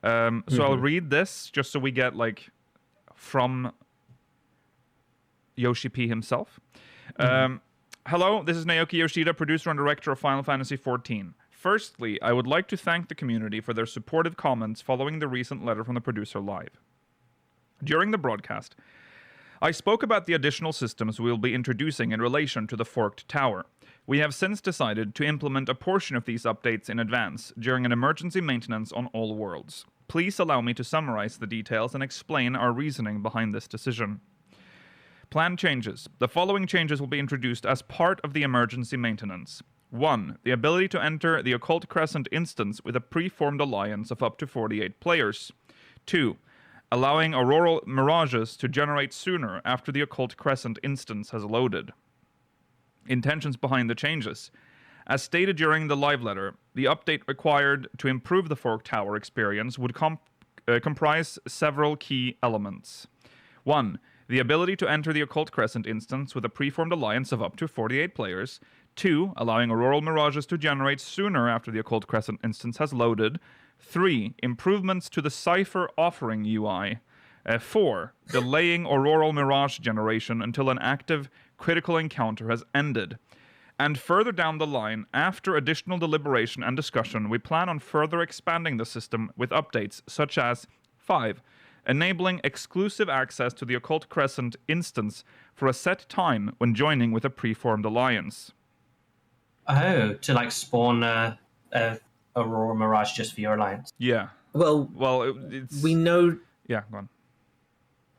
So I'll read this just so we get like from Yoshi P himself. Hello, this is Naoki Yoshida, producer and director of Final Fantasy XIV. Firstly, I would like to thank the community for their supportive comments following the recent letter from the producer live. During the broadcast, I spoke about the additional systems we will be introducing in relation to the Forked Tower. We have since decided to implement a portion of these updates in advance during an emergency maintenance on all worlds. Please allow me to summarize the details and explain our reasoning behind this decision. Plan changes. The following changes will be introduced as part of the emergency maintenance. 1. The ability to enter the Occult Crescent instance with a pre-formed alliance of up to 48 players. 2. allowing auroral mirages to generate sooner after the Occult Crescent instance has loaded. Intentions behind the changes. As stated during the live letter, the update required to improve the Fork Tower experience would comprise several key elements. 1. The ability to enter the Occult Crescent instance with a preformed alliance of up to 48 players. 2. Allowing auroral mirages to generate sooner after the Occult Crescent instance has loaded. 3. Improvements to the Cypher offering UI. 4. Delaying auroral mirage generation until an active critical encounter has ended. And further down the line, after additional deliberation and discussion, we plan on further expanding the system with updates such as 5. Enabling exclusive access to the Occult Crescent instance for a set time when joining with a preformed alliance. Oh, to like spawn a Aurora Mirage just for your alliance. Yeah. Well, it's... we know. Yeah, go on.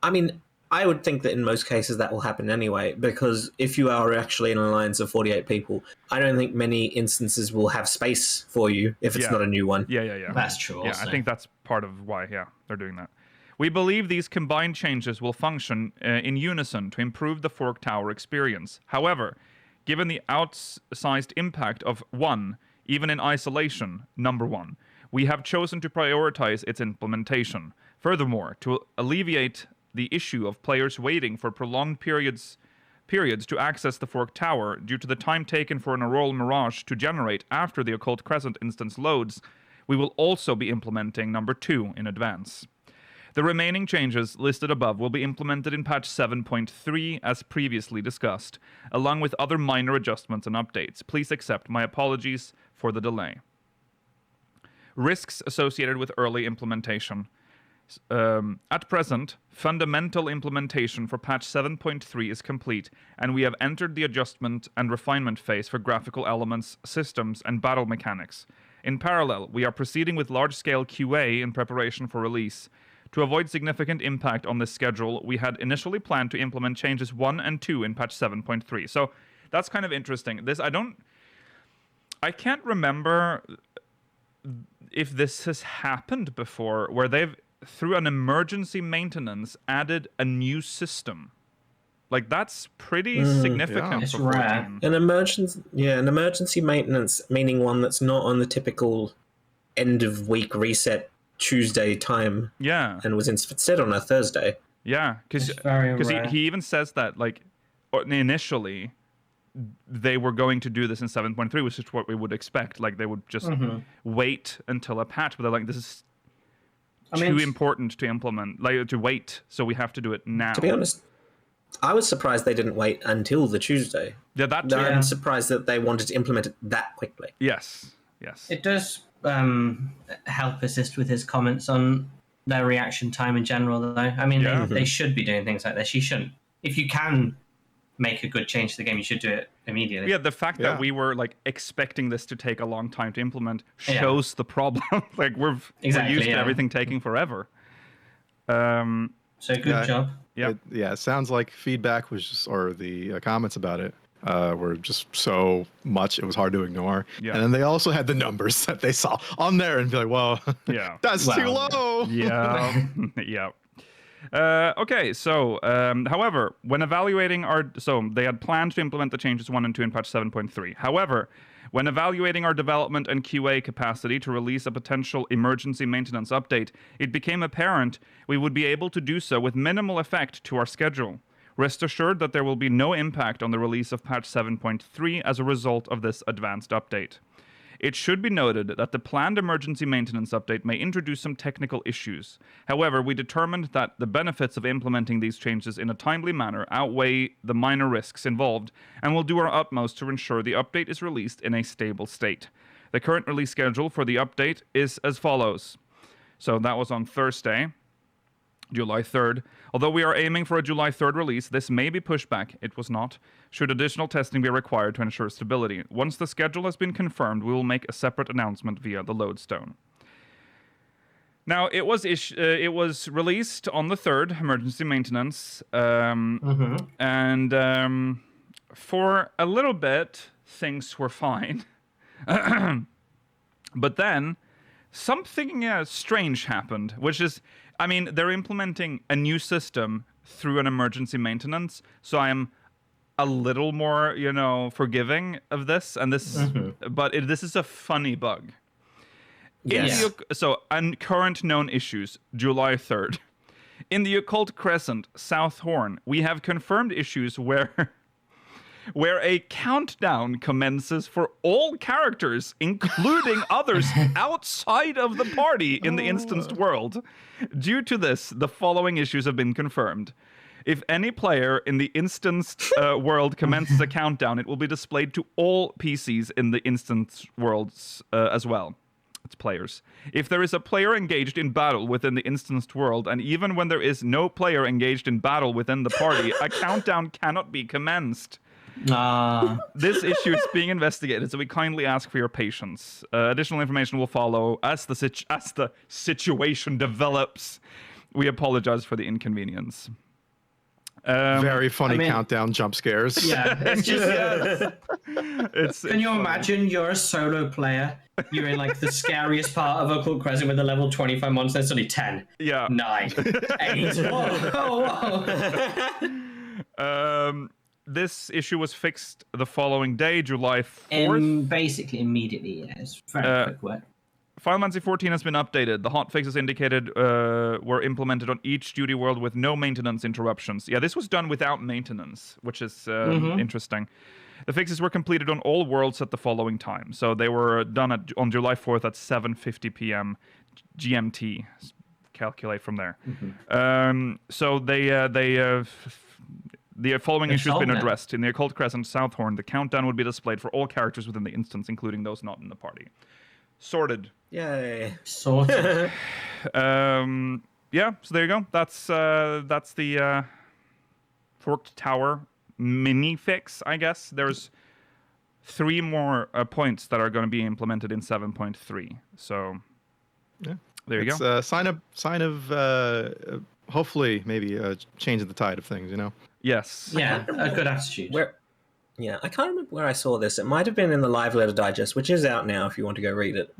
I mean, I would think that in most cases that will happen anyway, because if you are actually in an alliance of 48 people, I don't think many instances will have space for you if it's not a new one. Yeah. That's true. Yeah, Also. I think that's part of why, they're doing that. We believe these combined changes will function in unison to improve the Fork Tower experience. However, given the outsized impact of one, even in isolation, number one, we have chosen to prioritize its implementation. Furthermore, to alleviate the issue of players waiting for prolonged periods to access the Fork Tower due to the time taken for an auroral mirage to generate after the Occult Crescent instance loads, we will also be implementing number 2 in advance. The remaining changes listed above will be implemented in patch 7.3 as previously discussed, along with other minor adjustments and updates. Please accept my apologies for the delay. Risks associated with early implementation. At present, fundamental implementation for patch 7.3 is complete, and we have entered the adjustment and refinement phase for graphical elements, systems, and battle mechanics. In parallel, we are proceeding with large-scale QA in preparation for release. To avoid significant impact on this schedule, we had initially planned to implement changes 1 and 2 in patch 7.3. So that's kind of interesting. I can't remember if this has happened before, where they've, through an emergency maintenance, added a new system. Like, that's pretty significant It's for rare. 14. An emergency maintenance, meaning one that's not on the typical end of week reset Tuesday time. Yeah. And was instead on a Thursday. Yeah, because It's very rare. he even says that, like, initially they were going to do this in 7.3, which is what we would expect. Like, they would just wait until a patch, but they're like, this is too important to implement, like, to wait, so we have to do it now. To be honest, I was surprised they didn't wait until the Tuesday. Yeah, that too. I'm surprised that they wanted to implement it that quickly. Yes. It does help assist with his comments on their reaction time in general, though. I mean, they should be doing things like this. You shouldn't. If you can make a good change to the game, you should do it immediately. Yeah, the fact that we were, like, expecting this to take a long time to implement shows the problem. Like, we're used to everything taking forever. So good job. Yeah. It sounds like feedback was just, or the comments about it were just so much it was hard to ignore. Yeah. And then they also had the numbers that they saw on there and be like, well, that's too low. Yeah. Okay, so, however, when evaluating they had planned to implement the changes 1 and 2 in patch 7.3. However, when evaluating our development and QA capacity to release a potential emergency maintenance update, it became apparent we would be able to do so with minimal effect to our schedule. Rest assured that there will be no impact on the release of patch 7.3 as a result of this advanced update. It should be noted that the planned emergency maintenance update may introduce some technical issues. However, we determined that the benefits of implementing these changes in a timely manner outweigh the minor risks involved, and will do our utmost to ensure the update is released in a stable state. The current release schedule for the update is as follows. So that was on Thursday, July 3rd. Although we are aiming for a July 3rd release, this may be pushed back. It was not. Should additional testing be required to ensure stability. Once the schedule has been confirmed, we will make a separate announcement via the Lodestone. Now, it was released on the 3rd, emergency maintenance, and for a little bit, things were fine. But then, something strange happened, which is, I mean, they're implementing a new system through an emergency maintenance, so I am a little more, forgiving of this. And this, but this is a funny bug. Yes. And current known issues, July 3rd. In the Occult Crescent, South Horn, we have confirmed issues where a countdown commences for all characters, including others outside of the party in the instanced world. Due to this, the following issues have been confirmed. If any player in the instanced world commences a countdown, it will be displayed to all PCs in the instanced worlds as well. It's players. If there is a player engaged in battle within the instanced world, and even when there is no player engaged in battle within the party, a countdown cannot be commenced. This issue is being investigated, so we kindly ask for your patience. Additional information will follow as the situation develops. We apologize for the inconvenience. Very funny countdown jump scares. Yeah, it's just. Can you imagine you're a solo player? You're in like the scariest part of Occult Crescent with a level 25 monster. It's only 10. Yeah. 9. 8. Whoa. This issue was fixed the following day, July 4th. Basically immediately, yeah. It's very quick work. Final Fantasy XIV has been updated. The hotfixes indicated were implemented on each duty world with no maintenance interruptions. Yeah, this was done without maintenance, which is interesting. The fixes were completed on all worlds at the following time. So they were done on July 4th at 7:50 p.m. GMT. Calculate from there. So the following issue has been addressed. In the Occult Crescent South Horn, the countdown would be displayed for all characters within the instance, including those not in the party. Sorted. Yay. Sorted. Yeah, so there you go. That's the Forked Tower mini fix, I guess. There's 3 more points that are going to be implemented in 7.3. So there you go. Sign of hopefully maybe a change in the tide of things, Yes. Yeah, a good attitude. Yeah, I can't remember where I saw this. It might have been in the Live Letter Digest, which is out now if you want to go read it.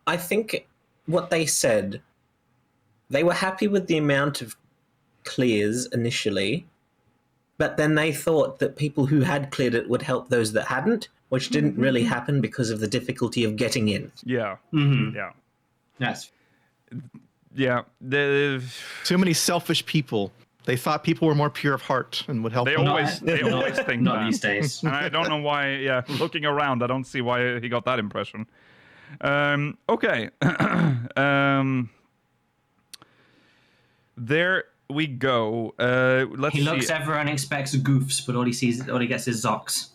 I think what they said, they were happy with the amount of clears initially, but then they thought that people who had cleared it would help those that hadn't, which didn't really happen because of the difficulty of getting in. Yeah. Yeah. Yes. Yeah. Too many selfish people. They thought people were more pure of heart and would help they them. always think not that. These days. And I don't know why, looking around, I don't see why he got that impression. Okay. There we go. Let's see. He looks, everyone expects goofs, but all he gets is Zox.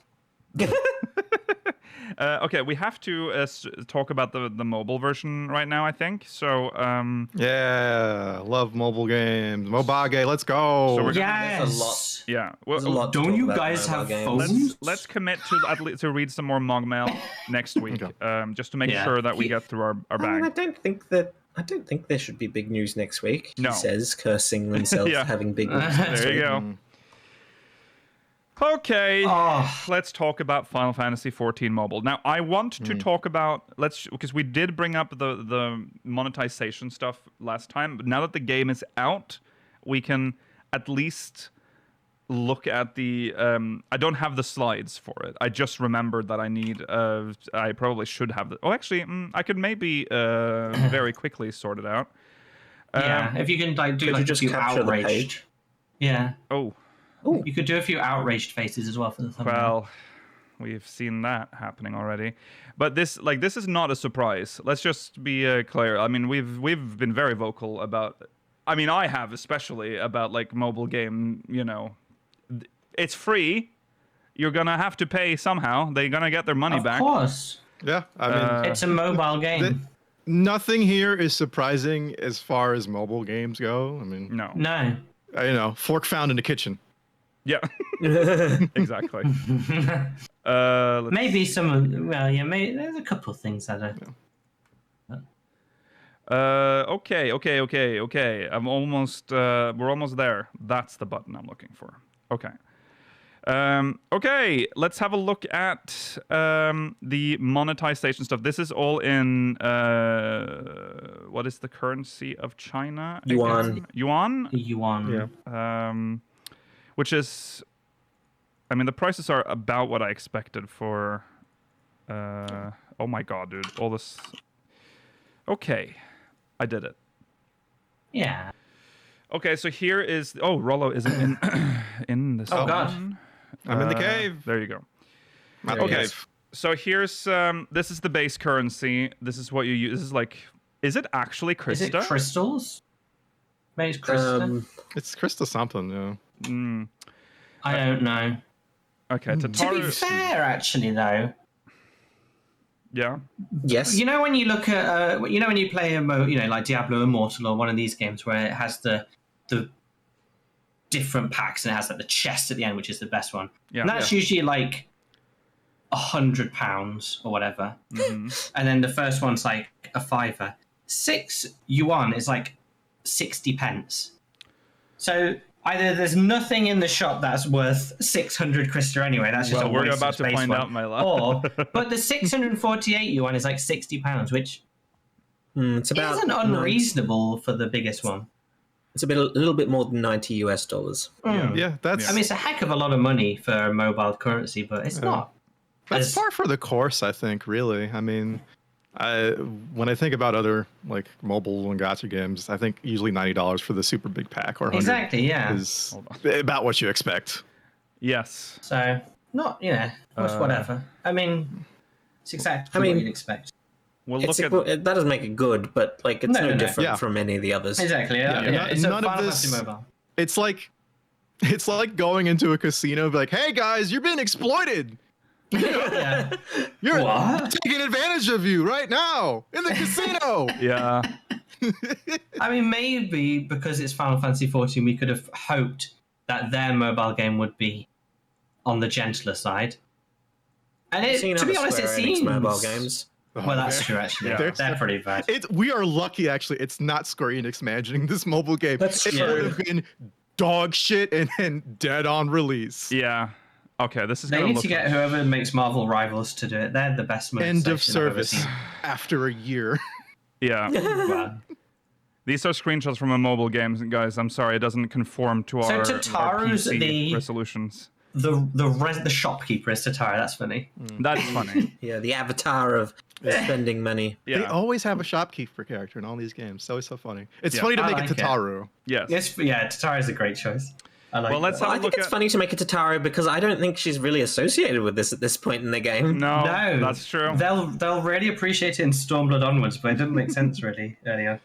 Okay, we have to talk about the mobile version right now, I think. So, yeah, love mobile games. Mobage, let's go. So yes. Yeah. Well, don't you guys have phones? Let's commit to read some more MogMail next week, just to make sure that we get through our bag. I don't think there should be big news next week. No. He says, cursing himself for having big news next There week. you go. Okay, let's talk about Final Fantasy XIV Mobile. Now, I want to talk about because we did bring up the monetization stuff last time, but now that the game is out, we can at least look at the. I don't have the slides for it. I just remembered that I need. I probably should have the. Oh, actually, I could maybe very quickly sort it out. Yeah, if you can do you like just a few capture the outraged. page? Yeah. Oh. Ooh. You could do a few outraged faces as well for the thumbnail. Well, we've seen that happening already, but this is not a surprise. Let's just be clear. I mean, we've been very vocal about. I mean, I have especially about like mobile game. It's free. You're gonna have to pay somehow. They're gonna get their money back. Of course. Yeah, I mean, It's a mobile game. Nothing here is surprising as far as mobile games go. I mean, No. Fork found in the kitchen. Yeah, exactly. Maybe some. Well, yeah. Maybe there's a couple of things that are. Okay. I'm almost. We're almost there. That's the button I'm looking for. Okay. Okay, let's have a look at the monetization stuff. This is all in what is the currency of China? Yuan. Yuan? Yuan. Yeah. Which is, I mean, the prices are about what I expected for. Oh my god, dude! All this. Okay, I did it. Yeah. Okay, so here is. Oh, Rollo isn't in in this. Oh, God. one. I'm in the cave. There you go. Not There the he Okay, cave. so here's this is the base currency. This is what you use. This is like, is it actually Is it Krista? crystals? Maybe it's crystal. It's Krista something, yeah. I don't know. Okay, To be Tataru. fair, actually, though, Yeah. Yes. you know when you look at, you know when you play like Diablo Immortal or one of these games where it has the different packs and it has like the chest at the end, which is the best one. Yeah. And that's usually like £100 or whatever, Mhm. and then the first one's like a fiver. 6 yuan is like 60 pence. So either there's nothing in the shop that's worth 600 Krista anyway. That's just Well, a we're waste about of to space find one. out, my love. But the 648 yuan is like £60, which It's about isn't unreasonable for the biggest one. It's a little bit more than $90 US. Yeah, that's I mean, it's a heck of a lot of money for a mobile currency, but it's not. that's as- par for the course, I think, really. I mean, when I think about other like mobile and gacha games, I think usually $90 for the super big pack or 100 Exactly, yeah. is about what you expect. Yes. So, not, whatever. I mean, it's exactly what you'd expect. We'll It's look at. that doesn't make it good, but like it's no No. different Yeah. from any of the others. Exactly, yeah. Yeah, It's none a of Final this- Fantasy Mobile. It's like going into a casino, and be like, "Hey guys, you're being exploited. Yeah. You're What? taking advantage of you right now in the casino." Yeah. I mean, maybe because it's Final Fantasy XIV, we could have hoped that their mobile game would be on the gentler side. And I've seen to be other honest, it Square Enix seems mobile games. Well, that's true. Actually, Yeah. they're pretty bad. We are lucky, actually. It's not Square Enix managing this mobile game. That's it true. would have been dog shit and dead on release. Yeah. Okay, this is They gonna need look. to get whoever makes Marvel Rivals to do it. They're the best. End of monetization I've ever service seen. after a year. Yeah. Wow. These are screenshots from a mobile game, guys. I'm sorry, it doesn't conform to So our Tataru's PC the- resolutions. The shopkeeper is Tatara. That's funny. That's funny. Yeah, the avatar of spending money. Yeah. They always have a shopkeeper character in all these games. It's always so funny. It's Yeah. funny to I make like it it. Tataru. Yes. Yes, yeah. Tatara is a great choice. I like. Well, let's that. have I a think look it's at. funny to make it Tataru because I don't think she's really associated with this at this point in the game. No, No, that's true. They'll really appreciate it in Stormblood onwards, but it didn't make sense really earlier.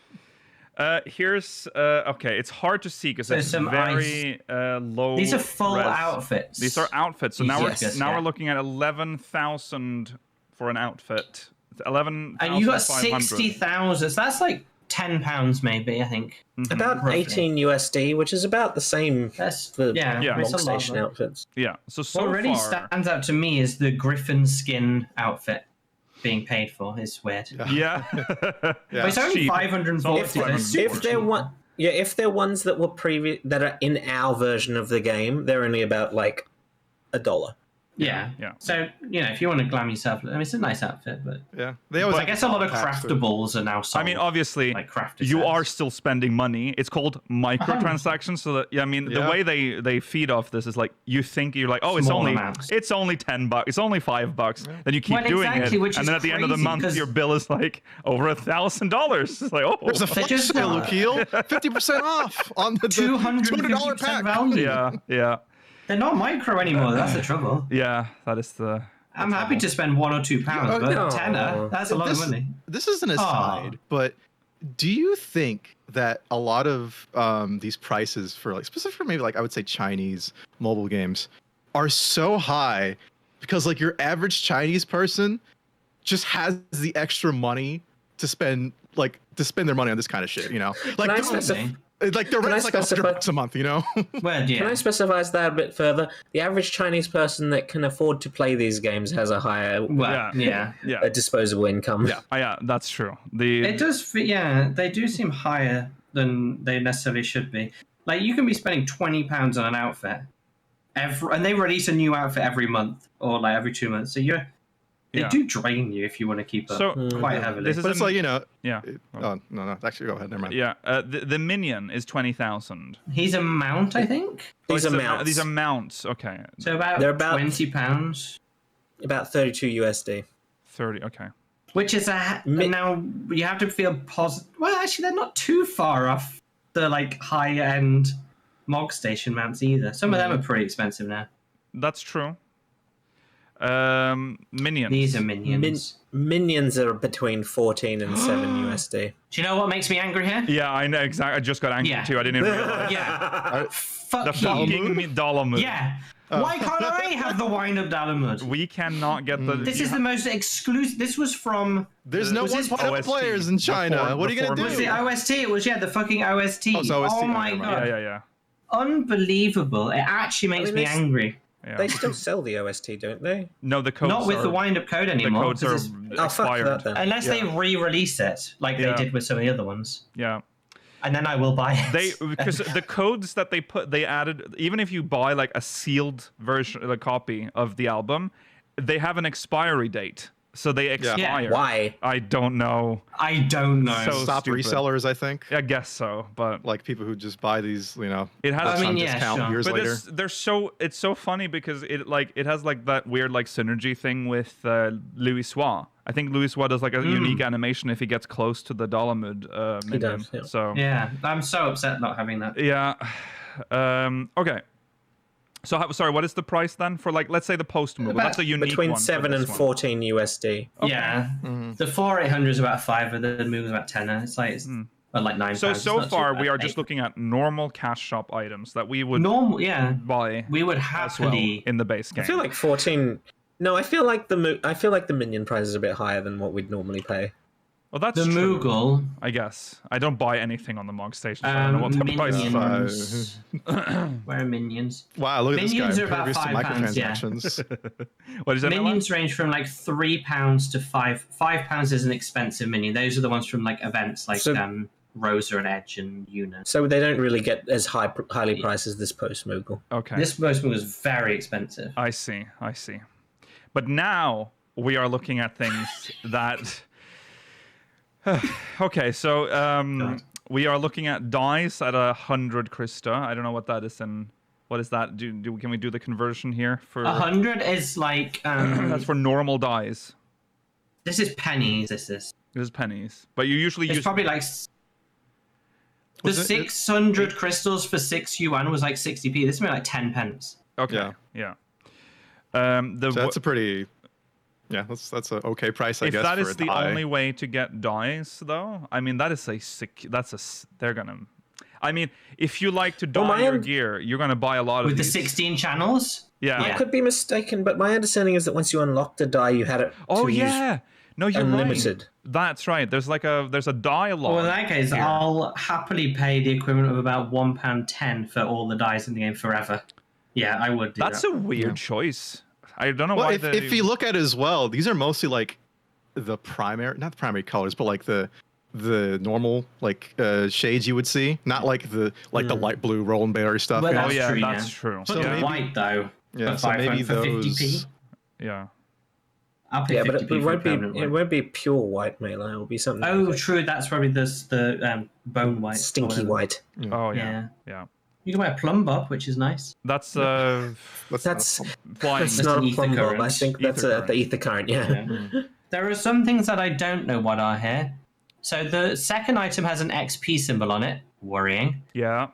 Here's okay. It's hard to see because So it's some very low. These are full res. outfits. These are outfits. So now Yes. we're Yeah. looking at 11,000 for an outfit. It's 11,500. and you got 60,000. So that's like £10 maybe. I think. About Roughly. 18 USD, which is about the same That's for yeah. Yeah. It's a lot, Workstation though. outfits. Yeah. So What really far. stands out to me is the Griffin skin outfit being paid for. Is weird. Yeah. Yeah. But it's only Cheap. 540. It's so only it's super If they're cheap. if they're ones that were that are in our version of the game, they're only about like $1. Yeah. Yeah. So, if you want to glam yourself, I mean, it's a nice outfit, but Yeah. They always I have guess a lot of packs that- craftables are now sold. I mean, obviously, like crafted you sets. are still spending money. It's called microtransactions. So that I mean, the Yeah. way they feed off this is like you think you're like, oh, it's Small only amounts. $10, it's only $5. Then you keep Well, doing exactly, it, which and is then at the end of the crazy, month, 'cause- your bill is like over $1,000. It's like, oh, There's a They're flash just sale, not- Akil. 50% off on the $200 250% pack. value. yeah. They're not micro anymore. That's the trouble. Yeah, that is the. I'm happy to spend £1 or £2, but no. tenner, that's a lot of money. This is an aside, but do you think that a lot of these prices for like specific for maybe like I would say Chinese mobile games are so high because like your average Chinese person just has the extra money to spend their money on this kind of shit, Like I this- specify- like the Can I rent's like specify- $100 a month, Well, yeah. Can I specify that a bit further? The average Chinese person that can afford to play these games has a higher Well, yeah. Yeah. disposable income. Yeah. Yeah, that's true. It does, they do seem higher than they necessarily should be. Like, you can be spending £20 on an outfit, and they release a new outfit every month or like every 2 months. So they do drain you if you want to keep up quite heavily. This is But it's like, you know. yeah. Oh no. Actually, go ahead. Never mind. Yeah, the minion is 20,000. He's a mount, I think. These are mounts. These are mounts. Okay. So They're about £20, about 32 USD. 30. Okay. which is now you have to feel positive. Well, actually, they're not too far off the like high end Mog Station mounts either. Some of them are pretty expensive now. That's true. Minions. These are minions. Minions are between 14 and 7 USD. Do you know what makes me angry here? Yeah, I know exactly. I just got angry too. I didn't even realize. Yeah. Fuck The fucking dollar move. Yeah. Why can't I have the wind-up Dalamud? We cannot get the. This is the most exclusive. This was from. There's no was this 1.0 OST players in China. before- What are you gonna before do? Was the OST? It was the fucking OST. Oh, it's OST. Oh my Yeah, god. Yeah. Unbelievable. It actually makes me angry. Yeah. They still sell the OST, don't they? No, the codes Not with are, the wind-up code the anymore. codes are 'cause it's- Oh, fuck expired. that then. unless they re-release it, like Yeah. they did with some of the other ones. Yeah. And then I will buy it. Because the codes that they added, even if you buy like a sealed version, a copy of the album, they have an expiry date, so they expire. Why? I don't know. I don't know. So Stop stupid. resellers, I think. I guess so, but Like people who just buy these, you know, it has. I mean, on yeah, discount sure. years But later. it's so funny because it has like that weird like synergy thing with Louis Soir. I think Louis Soir does like a unique animation if he gets close to the Dalamud minion. does, yeah. So Yeah, I'm so upset not having that. yeah. Okay. So sorry, what is the price then for like let's say the post move? That's a unique Between one for 7 this and one. 14 USD. Yeah, the 4800 is about 5, and the Moogle's about 10. It's like like 9. So It's not too far bad. we are just 8. looking at normal cash shop items that we would normal. Yeah, buy we would as well happily. in the base game. I feel like 14. No, I feel like the minion price is a bit higher than what we'd normally pay. well, that's The true, Moogle I guess. I don't buy anything on the Mog Station, so I don't know what the price is. minions. Where are minions? Wow, look at this Minions guy. are about Impervious to £5, yeah. microtransactions. What is that? Minions range from like £3 to £5 is an expensive minion. Those are the ones from like events like So- Rosa and Edge and Una. So they don't really get as highly priced as this post Moogle. Okay. This most was very expensive. I see. But now we are looking at things that. Okay, so we are looking at dice at 100 Krista. I don't know what that is in. What is that? Can we do the conversion here for? 100 is like That's for normal dice. this is pennies. This is pennies, but you usually it's use. probably like the Was it- 600 crystals for 6 yuan was like 60p. This is maybe like 10 pence. Okay. Yeah. Yeah. So that's a pretty. Yeah, that's an okay price, I If guess. that for is a the die. only way to get dice, though, I mean that is a sick. They're gonna. I mean, if you like to dye your gear, you're gonna buy a lot of With the these. 16 channels? Yeah. Yeah. I could be mistaken, but my understanding is that once you unlocked a die, you had it Oh to use yeah. No, you're unlimited. right. That's right. There's a dialogue. Well, in that case, here. I'll happily pay the equivalent of about £1.10 for all the dice in the game forever. Yeah, I would do That's that. a weird choice. I don't know Well, why. if you look at it as well, these are mostly like the primary, not the primary colors, but like the normal like shades you would see, not like the light blue Roland Berry stuff. Well, you know? that's true, that's yeah. true. But So the maybe- white, though, Yeah, for, so maybe for 50p, those. Yeah. I'll pay Yeah, 50p but it for won't be permanent white. won't be pure white mail. It will be something. Oh, like true. That's probably the bone white. or stinky whatever. white. Oh Yeah. yeah. Yeah. You can buy a plum bob, which is nice. That's That's flying. that's not a ether plum bob. I current. think that's Ether the ether current. Yeah. There are some things that I don't know what are here. So the second item has an XP symbol on it. Worrying. Yeah.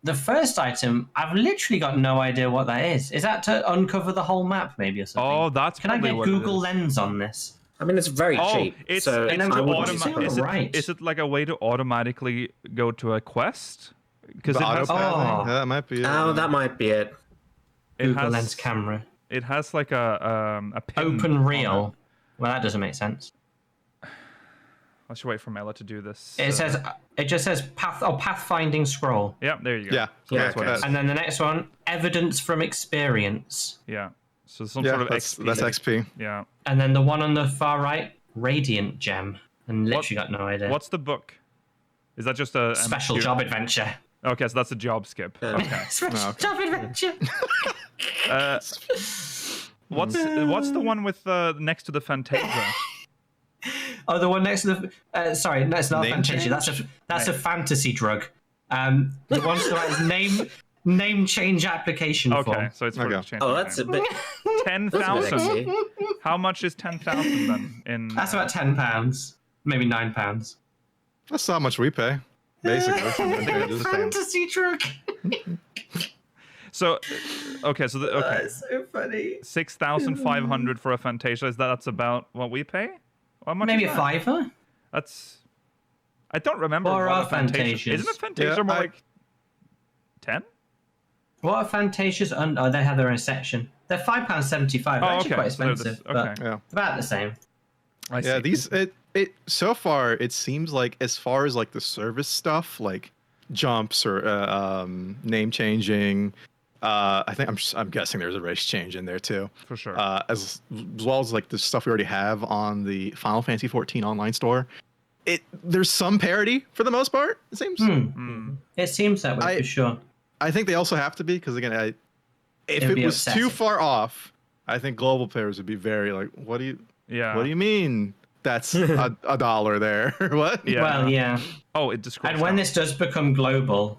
The first item, I've literally got no idea what that is. Is that to uncover the whole map, maybe, or something? Oh, that's Can I probably get what it Google is. Lens on this? I mean, it's very Oh, cheap. it's so And to I'm wouldn't saying be is surprised. right. it like a way to automatically go to a quest? Because The it has, autopathing? Oh. Yeah, that might be it. Oh, that might be it. it Google has Lens camera. it has like a pin Open on reel. Well, that doesn't make sense. it. I should wait for Mela to do this. It just says pathfinding scroll. Yeah, there you go. Yeah. So Yeah, that's what it okay. is. And then the next one, evidence from experience. Yeah. So some Yeah, sort of that's XP. XP. Yeah. And then the one on the far right, radiant gem. And literally got no idea. What's the book? Is that just a Special pure- job adventure. Okay, so that's a job skip. Okay. Job adventure. What's the one with next to the Fantasia? Oh, the one next to the. Sorry, no, it's not Name Fantasia. That's a fantasy drug. The one to the right is name change application Okay, form. so it's for Okay. exchange. Oh, that's a bit. 10,000. Sexy. How much is 10,000 then? In That's about £10, maybe £9. That's how much we pay, basically. Fantasy drug. so okay, so okay, That's so funny. 6,500 for a Fantasia. That's about what we pay? How much Maybe is a that? £5. That's. I don't remember Or what are a Fantasia. Fantasias? Isn't a Fantasia Yeah, more I- like 10? What are Fantasias? Oh, they have their own section. They're £5.75. They're Oh, actually okay. quite So they're expensive, this- okay. but Yeah. about the same. I Yeah, see. these it so far it seems like as far as like the service stuff, like jumps or name changing, I think I'm guessing there's a race change in there too. For sure. As well as like the stuff we already have on the Final Fantasy 14 online store. There's some parity for the most part. It seems. It seems that way for sure. I think they also have to be because again, if It'd it be was too upsetting. far off, I think global players would be very like, what do you mean? That's a dollar there. What? Yeah. Well, yeah. Oh, it describes. And when this does become global,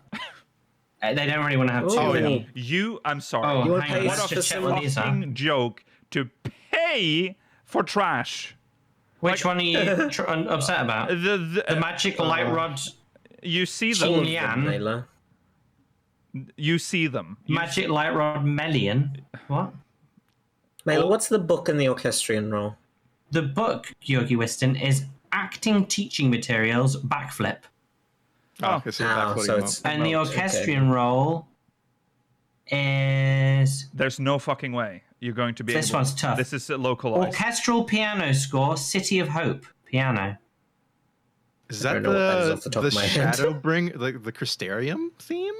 they don't really want to have too Oh, many. you, I'm sorry. Oh, You wanna hang pay on. us Let's for just check some what these are. fucking joke to pay for trash. Which one are you upset about? The magic light rod, You see All them. of Yan. Mailer. You see them. magic light rod Melian. What? Mailer, what's the book in the orchestrion role? The book, Georgi Wiston, is Acting Teaching Materials Backflip. Oh, okay, so that's what so you it's want. And the remote, okay. orchestrion role is There's no fucking way you're going to be This able. one's tough. This is localized. Orchestral Piano Score, City of Hope Piano. Is I that don't know what that is off the top the of my head. Shadowbring, like the Crystarium theme?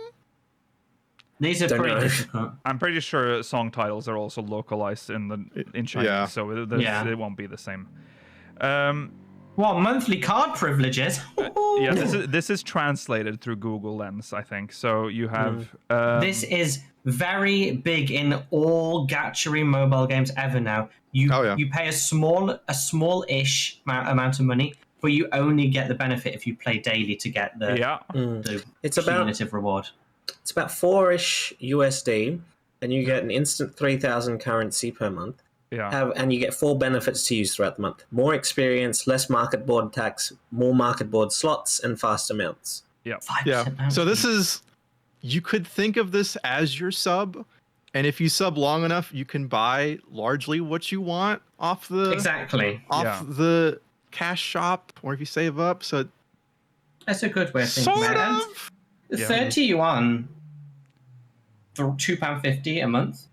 These are Don't pretty know. difficult. I'm pretty sure song titles are also localized in Chinese, Yeah. so Yeah. it won't be the same. What, monthly card privileges? Yeah, this is translated through Google Lens, I think. So you have This is very big in all Gatchery mobile games ever now. You Oh, yeah. you pay a small-ish amount of money, but you only get the benefit if you play daily to get the, yeah. the It's about cumulative reward. It's about 4-ish USD, and you get an instant 3,000 currency per month. Yeah. And you get 4 benefits to use throughout the month: more experience, less market board tax, more market board slots, and faster mounts. Yeah. 5% Yeah. now. So this is, you could think of this as your sub, and if you sub long enough, you can buy largely what you want off the Exactly. Yeah. the cash shop, or if you save up. So That's a good way of thinking sort about it. of. And Yeah. 30 yuan for £2.50 a month.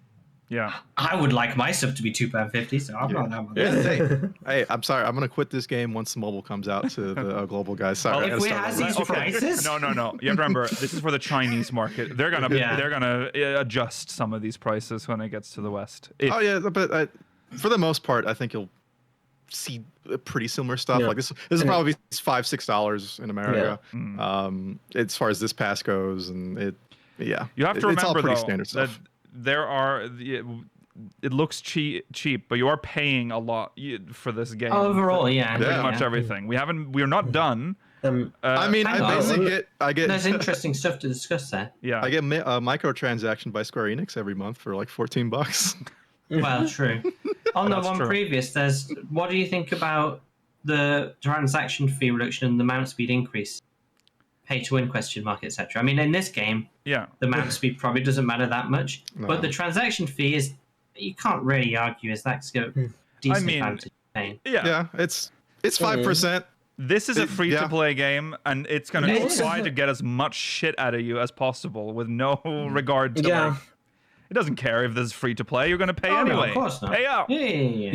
Yeah. I would like my sub to be £2.50, so I'm not that much. Yeah, hey, I'm sorry. I'm gonna quit this game once the mobile comes out to the global guys. Sorry, I If gotta we start has over. these Okay. prices? No. You have to remember, this is for the Chinese market. They're gonna Yeah. adjust some of these prices when it gets to the West. If- Oh yeah, but for the most part, I think you'll see pretty similar stuff. Yeah. Like this is probably $5-6 in America. Mm. As far as this pass goes, and yeah, You have to it's all remember pretty though standard that stuff. there are. It looks cheap, but you are paying a lot for this game. Overall, yeah. Pretty Yeah. much everything. We're not done. I mean, hang I on. basically get There's interesting stuff to discuss there. Yeah. I get a microtransaction by Square Enix every month for like $14. Well, true. On the That's one true. previous, what do you think about the transaction fee reduction and the mount speed increase? Pay to win ? etc. I mean, in this game, Yeah. the mount speed probably doesn't matter that much, No. but the transaction fee is, you can't really argue, is that's a decent mean, advantage paying. Yeah. Yeah, it's 5%. This is a free to play game, and it's gonna It is. try to get as much shit out of you as possible with no regard to Yeah. like. It doesn't care if this is free to play. You're gonna pay Oh, no, anyway. of course not. Pay out. Yeah.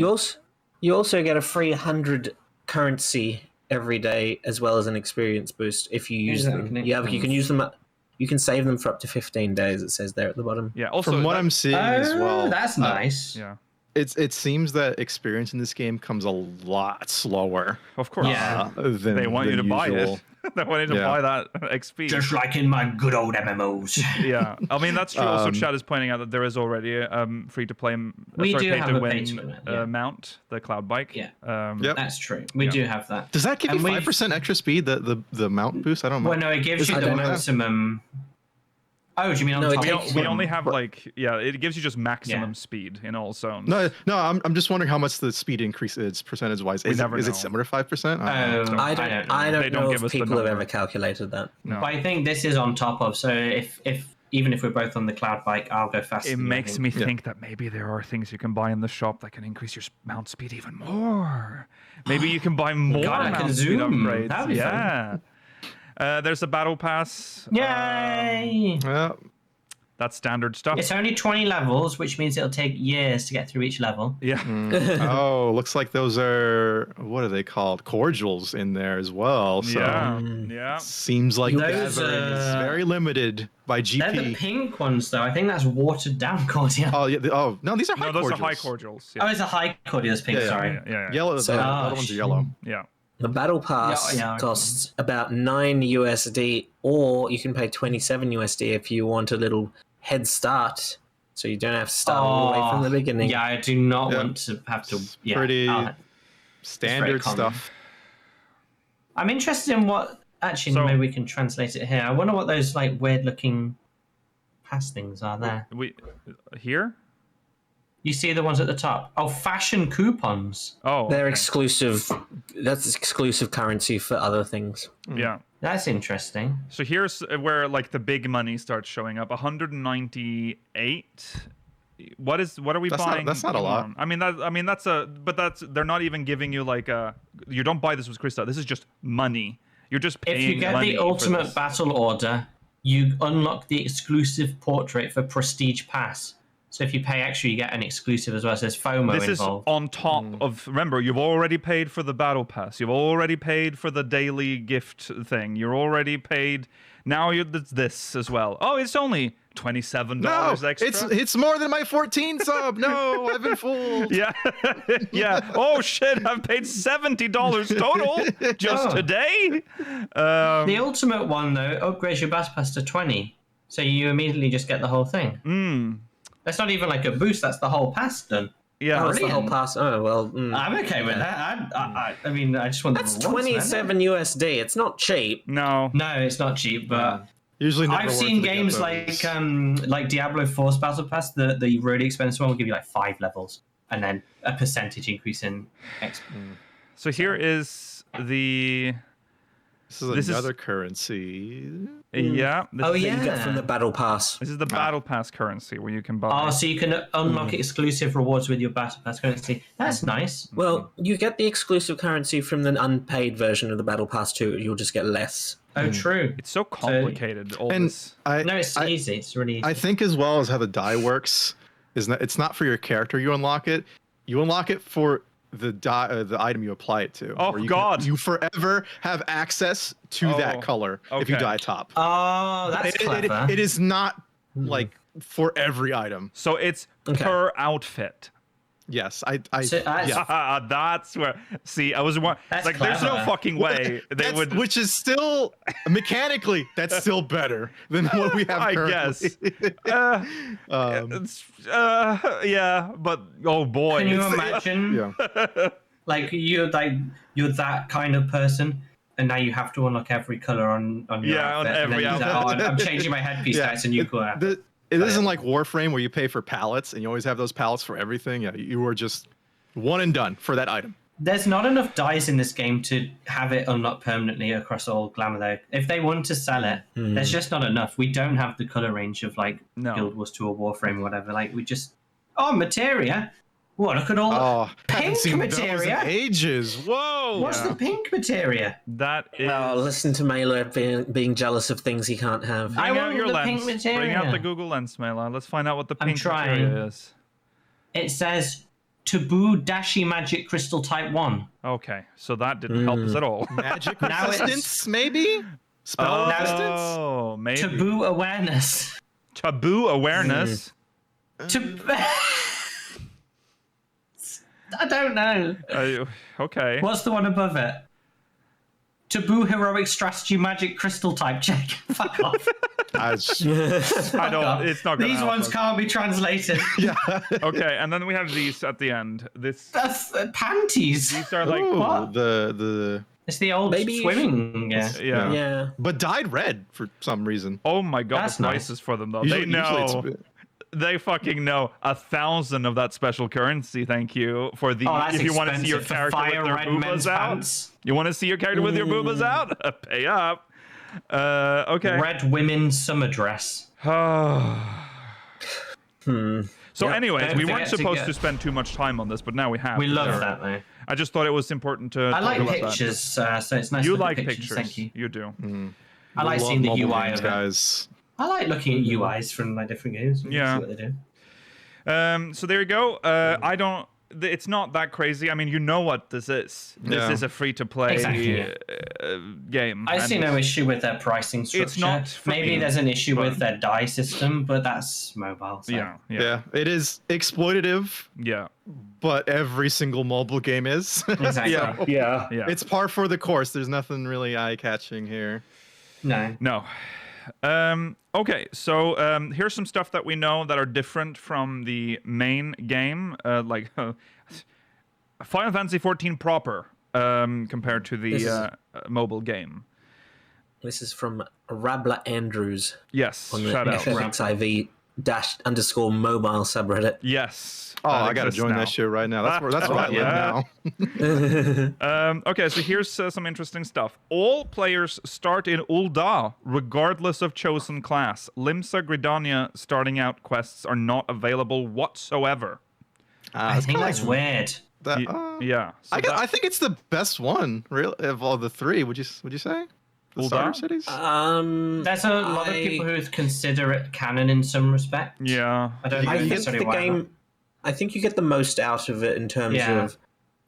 You also get a free 100 currency every day, as well as an experience boost if you use them. Exactly. You can use them. You can save them for up to 15 days. It says there at the bottom. Yeah. Also, From what I'm seeing as well, That's nice. Yeah. it seems that experience in this game comes a lot slower. Of course. Yeah. Than They want you to buy usual. it. They want you to buy that XP. Just like in my good old MMOs. Yeah, I mean that's true. Also, Chad is pointing out that there is already a free-to-play, We do have a pay-to-win pay-to-win, mount, the cloud bike. Yeah. Yep. That's true. We do have that. Does that give And you we've- 5% extra speed? The mount boost? I don't know. Well, no, it gives you I the don't know. maximum. Oh, do you mean on No, it top? takes- We only have it gives you just maximum speed in all zones. No, I'm just wondering how much the speed increase is percentage wise. Is never it know. similar to 5%? I don't They don't know give if us the people have number. ever calculated that. No. But I think this is on top of. So if even if we're both on the cloud bike, I'll go faster. It than makes I me think. think that maybe there are things you can buy in the shop that can increase your mount speed even more. Maybe you can buy more God, I can mount speed zoom. upgrades. That'd be yeah. There's a battle pass. Yay! Yeah. That's standard stuff. It's only 20 levels, which means it'll take years to get through each level. Yeah. Oh, looks like those are, what are they called? Cordials in there as well. So Yeah. Yeah. seems like Those, gathering is very limited by They're the GP. pink ones, though. I think that's watered down cordial. Oh, yeah. Oh, no, these are high No, those cordials. are high cordials. Oh, Yeah. it's a high cordial. It's pink. Yeah, yeah. Sorry. Yeah. Yellow, So- the other ones are yellow. Yeah. The battle pass Yeah, costs about 9 USD, or you can pay 27 USD if you want a little head start, so you don't have to start all the way from the beginning. Yeah, I do not Yeah. want to have to. It's Yeah, pretty I'll- standard common. stuff. I'm interested in what. Actually, So- maybe we can translate it here. I wonder what those like weird-looking pass things are there. We here? You see the ones at the top? Oh, fashion coupons. Oh. They're okay. exclusive. That's exclusive currency for other things. Yeah. That's interesting. So here's where like the big money starts showing up. 198. What are we That's buying? that's not a lot. I mean they're not even giving you like a. You don't buy this with Krista. This is just money. You're just If paying you get money the for ultimate this. battle order, you unlock the exclusive portrait for Prestige Pass. So if you pay extra, you get an exclusive as well. So there's FOMO This is involved. on top of. Remember, you've already paid for the battle pass. You've already paid for the daily gift thing. You're already paid. Now there's this as well. Oh, it's only $27 No, extra. it's more than my 14 sub. No, I've been fooled. Yeah, yeah. Oh shit! I've paid $70 total just Oh. today. The ultimate one, though, upgrades your battle pass to 20. So you immediately just get the whole thing. That's not even like a boost. That's the whole pass done. Yeah, Oh, it's the whole Brilliant. pass. Oh well. I'm okay with that. I mean, I just want That's the rewards, man. 27 USD. It's not cheap. no. No, it's not cheap, but Usually, never I've worth seen it to get games those. like Diablo 4's Battle Pass. The really expensive one will give you like 5 levels and then a percentage increase in XP. So here is the. This is this is- another currency. Yeah. This Oh, is, yeah. That you get from the battle pass. This is the battle pass currency where you can buy. Oh, so you can unlock exclusive rewards with your Battle Pass currency. That's nice. Well, you get the exclusive currency from the unpaid version of the battle pass too. You'll just get less. Oh, true. It's so complicated. All And this. No, it's easy. It's really easy. I think as well as how the die works is that it's not for your character you unlock it. You unlock it for the the item you apply it to. Oh, Where you God. you forever have access to Oh, that color if you okay. die top. Oh, that's clever. It is not like for every item. So it's Okay. per outfit. Yes, So that's- yeah. That's where. See, I was like, That's there's no clever. fucking way they That's- would. Which is still mechanically that's still better than what we have I currently. guess. Yeah, but oh boy. Can you it's- imagine? Yeah. Like you're that kind of person, and now you have to unlock every color on your Yeah, on outfit. and then every you say, outfit. "Oh, I'm changing my headpiece. Yeah. That's a new color. outfit." It isn't like Warframe where you pay for pallets and you always have those pallets for everything. Yeah, you are just one and done for that item. There's not enough dice in this game to have it unlocked permanently across all Glamour, though. If they want to sell it, there's just not enough. We don't have the color range of like No. Guild Wars 2 or Warframe or whatever. Like we just materia. What? Look at all Oh, pink haven't seen those in materia. ages. Whoa. What's the pink materia? That is. Oh, listen to Mailer being jealous of things he can't have. I Bring out want your the lens. pink materia. Bring out the Google Lens, Mela. Let's find out what the I'm pink trying. material is. It says Taboo Dashi Magic Crystal Type 1. Okay, so that didn't help us at all. Magic Now it's- resistance, maybe? Spell now it's- resistance? Oh, maybe. Taboo Awareness. Taboo awareness. Tab- I don't know. Okay. What's the one above it? Taboo heroic strategy magic crystal type check. Fuck off. I don't. It's not gonna These help ones us. can't be translated. yeah. Okay, and then we have these at the end. That's panties. These are like Ooh, what? the It's the old Maybe you swimming. Yeah. yeah. Yeah. but dyed red for some reason. Oh my god, That's the nice. prices for them though. Usually- They know. usually it's- They fucking know 1,000 of that special currency. Thank you for the. Oh, that's if you want to see your expensive for character with fire their red men's boobas out, pants. you want to see your character with your boobas out? Pay up. Okay. Red women's summer dress. So, Yeah. anyways, Don't we weren't forget to supposed get- to spend too much time on this, but now we have. We love Sure. that though. I just thought it was important to. I talk like about pictures, so it's nice. That. to You look at like pictures. pictures. Thank you. You do. I like Love seeing the mobile UI games, of it. guys. I like looking at UIs from like different games. Yeah. See what they do. So there you go. I don't. It's not that crazy. I mean, you know what this is. This Yeah. is a free-to-play Exactly. game. I and see no issue with their pricing structure. It's not for Maybe me, there's an issue but- with their die system, but that's mobile. So. Yeah, yeah, Yeah, it is exploitative, yeah, but every single mobile game is. Exactly. Yeah. Yeah. yeah. It's par for the course. There's nothing really eye-catching here. No. No. Okay, so here's some stuff that we know that are different from the main game, like Final Fantasy XIV proper, compared to This is- the mobile game. This is from Rabla Andrews Yes, on the shout out. FFXIV _mobile subreddit. Yes. Oh, that I gotta exists join now. that shit right now. That's where I Yeah. live now. Okay, so here's some interesting stuff. All players start in Ul'dah, regardless of chosen class. Limsa Gridania starting out quests are not available whatsoever. I think that's weird. That, Yeah. So I think it's the best one, really, of all the three. Would you say? The Ul'dah? starter cities? There's a lot of people who consider it canon in some respect. yeah. I don't know I think necessarily the why. game. I think you get the most out of it in terms Yeah. of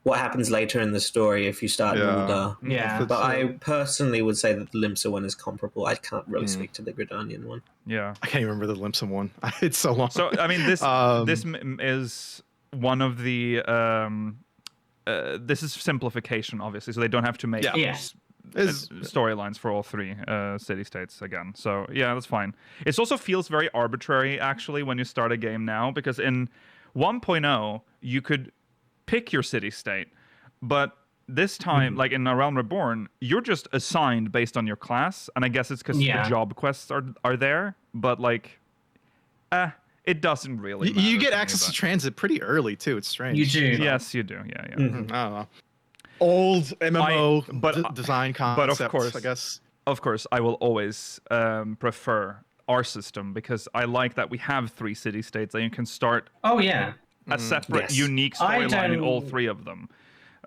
what happens later in the story if you start in Yeah. Ul'dah. Yeah. But I personally would say that the Limsa one is comparable. I can't really speak to the Gridanian one. Yeah. I can't even remember the Limson one. It's so long. So I mean, this Um, is one of the this is simplification, obviously, so they don't have to make Yeah. Yes. storylines for all three city states again. So yeah, that's fine. It also feels very arbitrary actually when you start a game now, because in 1.0 you could pick your city state, but this time, like in A Realm Reborn, you're just assigned based on your class, and I guess it's because Yeah. the job quests are there, but like, it doesn't really. you matter get to me, access to but- transit pretty early too. It's strange. You do. Yes, you do. Yeah, yeah. I don't know. Old MMO design concept, course- I guess. Of course, I will always prefer our system because I like that we have 3 city states and you can start Oh yeah. a separate, Yes. unique I storyline in all don't- 3 of them.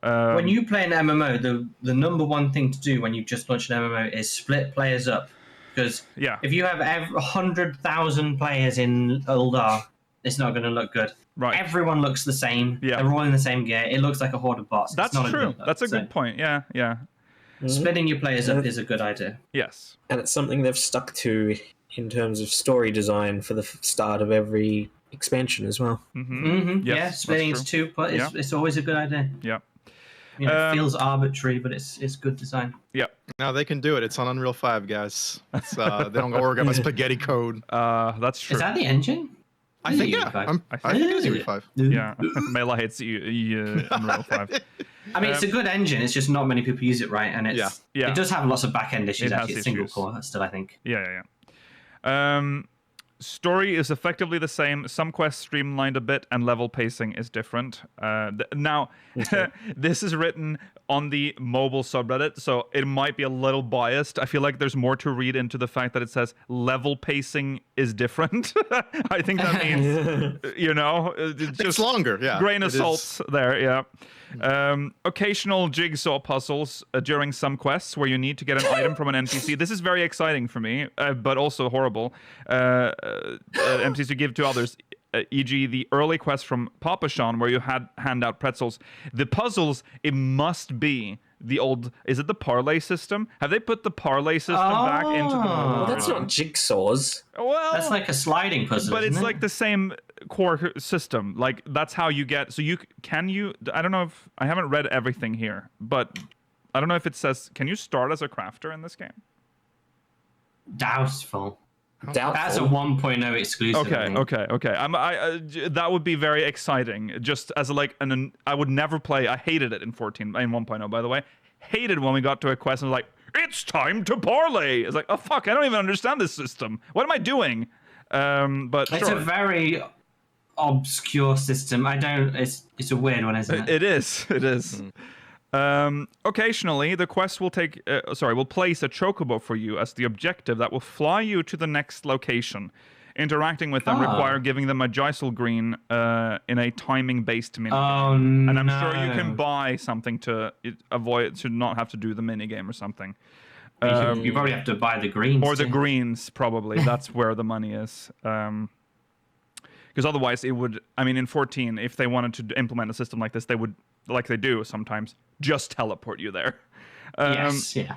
When you play an MMO, the number one thing to do when you just launch an MMO is split players up. Because Yeah. if you have 100,000 players in Ul'dah, it's not going to look good. Right. Everyone looks the same. Yeah. They're all in the same gear. It looks like a horde of bots. That's it's not true. A good look. That's a So good point. Yeah, yeah. Splitting your players up is a good idea. Yes. And it's something they've stuck to in terms of story design for the start of every expansion as well. Mm-hmm. Yes, Yeah, that's splitting into true. 2, but Yeah. it's always a good idea. Yeah. You know, it Um, feels arbitrary, but it's good design. Yeah. No, they can do it. It's on Unreal 5, guys. It's, they don't work on a spaghetti code. That's true. Is that the engine? I think, yeah. UE5. I think it is UE5. Yeah. Mela hates Unreal 5. I mean, it's a good engine. It's just not many people use it right, and it's Yeah. Yeah. it does have lots of back end issues. It has Actually, it's single issues. core still, I think. Yeah, yeah, yeah. Story is effectively the same. Some quests streamlined a bit, and level pacing is different. Now, this is written on the mobile subreddit, so it might be a little biased. I feel like there's more to read into the fact that it says level pacing is different. I think that means, you know, It's just longer, yeah. grain of It is. salt there, yeah. Occasional jigsaw puzzles during some quests where you need to get an item from an NPC. This is very exciting for me, but also horrible. NPCs you give to others, e.g. the early quest from Papa Sean where you hand out pretzels. The puzzles, it must be the old. Is it the parlay system? Have they put the parlay system back into the mobile? Well, that's not jigsaws. Well, That's like a sliding puzzle, but isn't it's it? like the same core system. Like that's how you get. So I don't know if I haven't read everything here, but I don't know if it says. Can you start as a crafter in this game? Doubtful. Doubtful. That's a 1.0 exclusive. I think. Okay. That would be very exciting. Just as I would never play. I hated it in 1.0. By the way, hated when we got to a quest and was like, it's time to parlay. It's like, oh fuck, I don't even understand this system. What am I doing? But It's sure. a very obscure system. It's a weird one, isn't it? It is. It is. Occasionally, the quest will place a chocobo for you as the objective that will fly you to the next location. Interacting with them require giving them a Gisel green in a timing-based minigame. Oh no! And I'm sure you can buy something to not have to do the minigame or something. You probably have to buy the greens. Or the too. greens, probably. That's where the money is. Because otherwise it would, in 14, if they wanted to implement a system like this, they would, like they do sometimes, just teleport you there. Yes, yeah.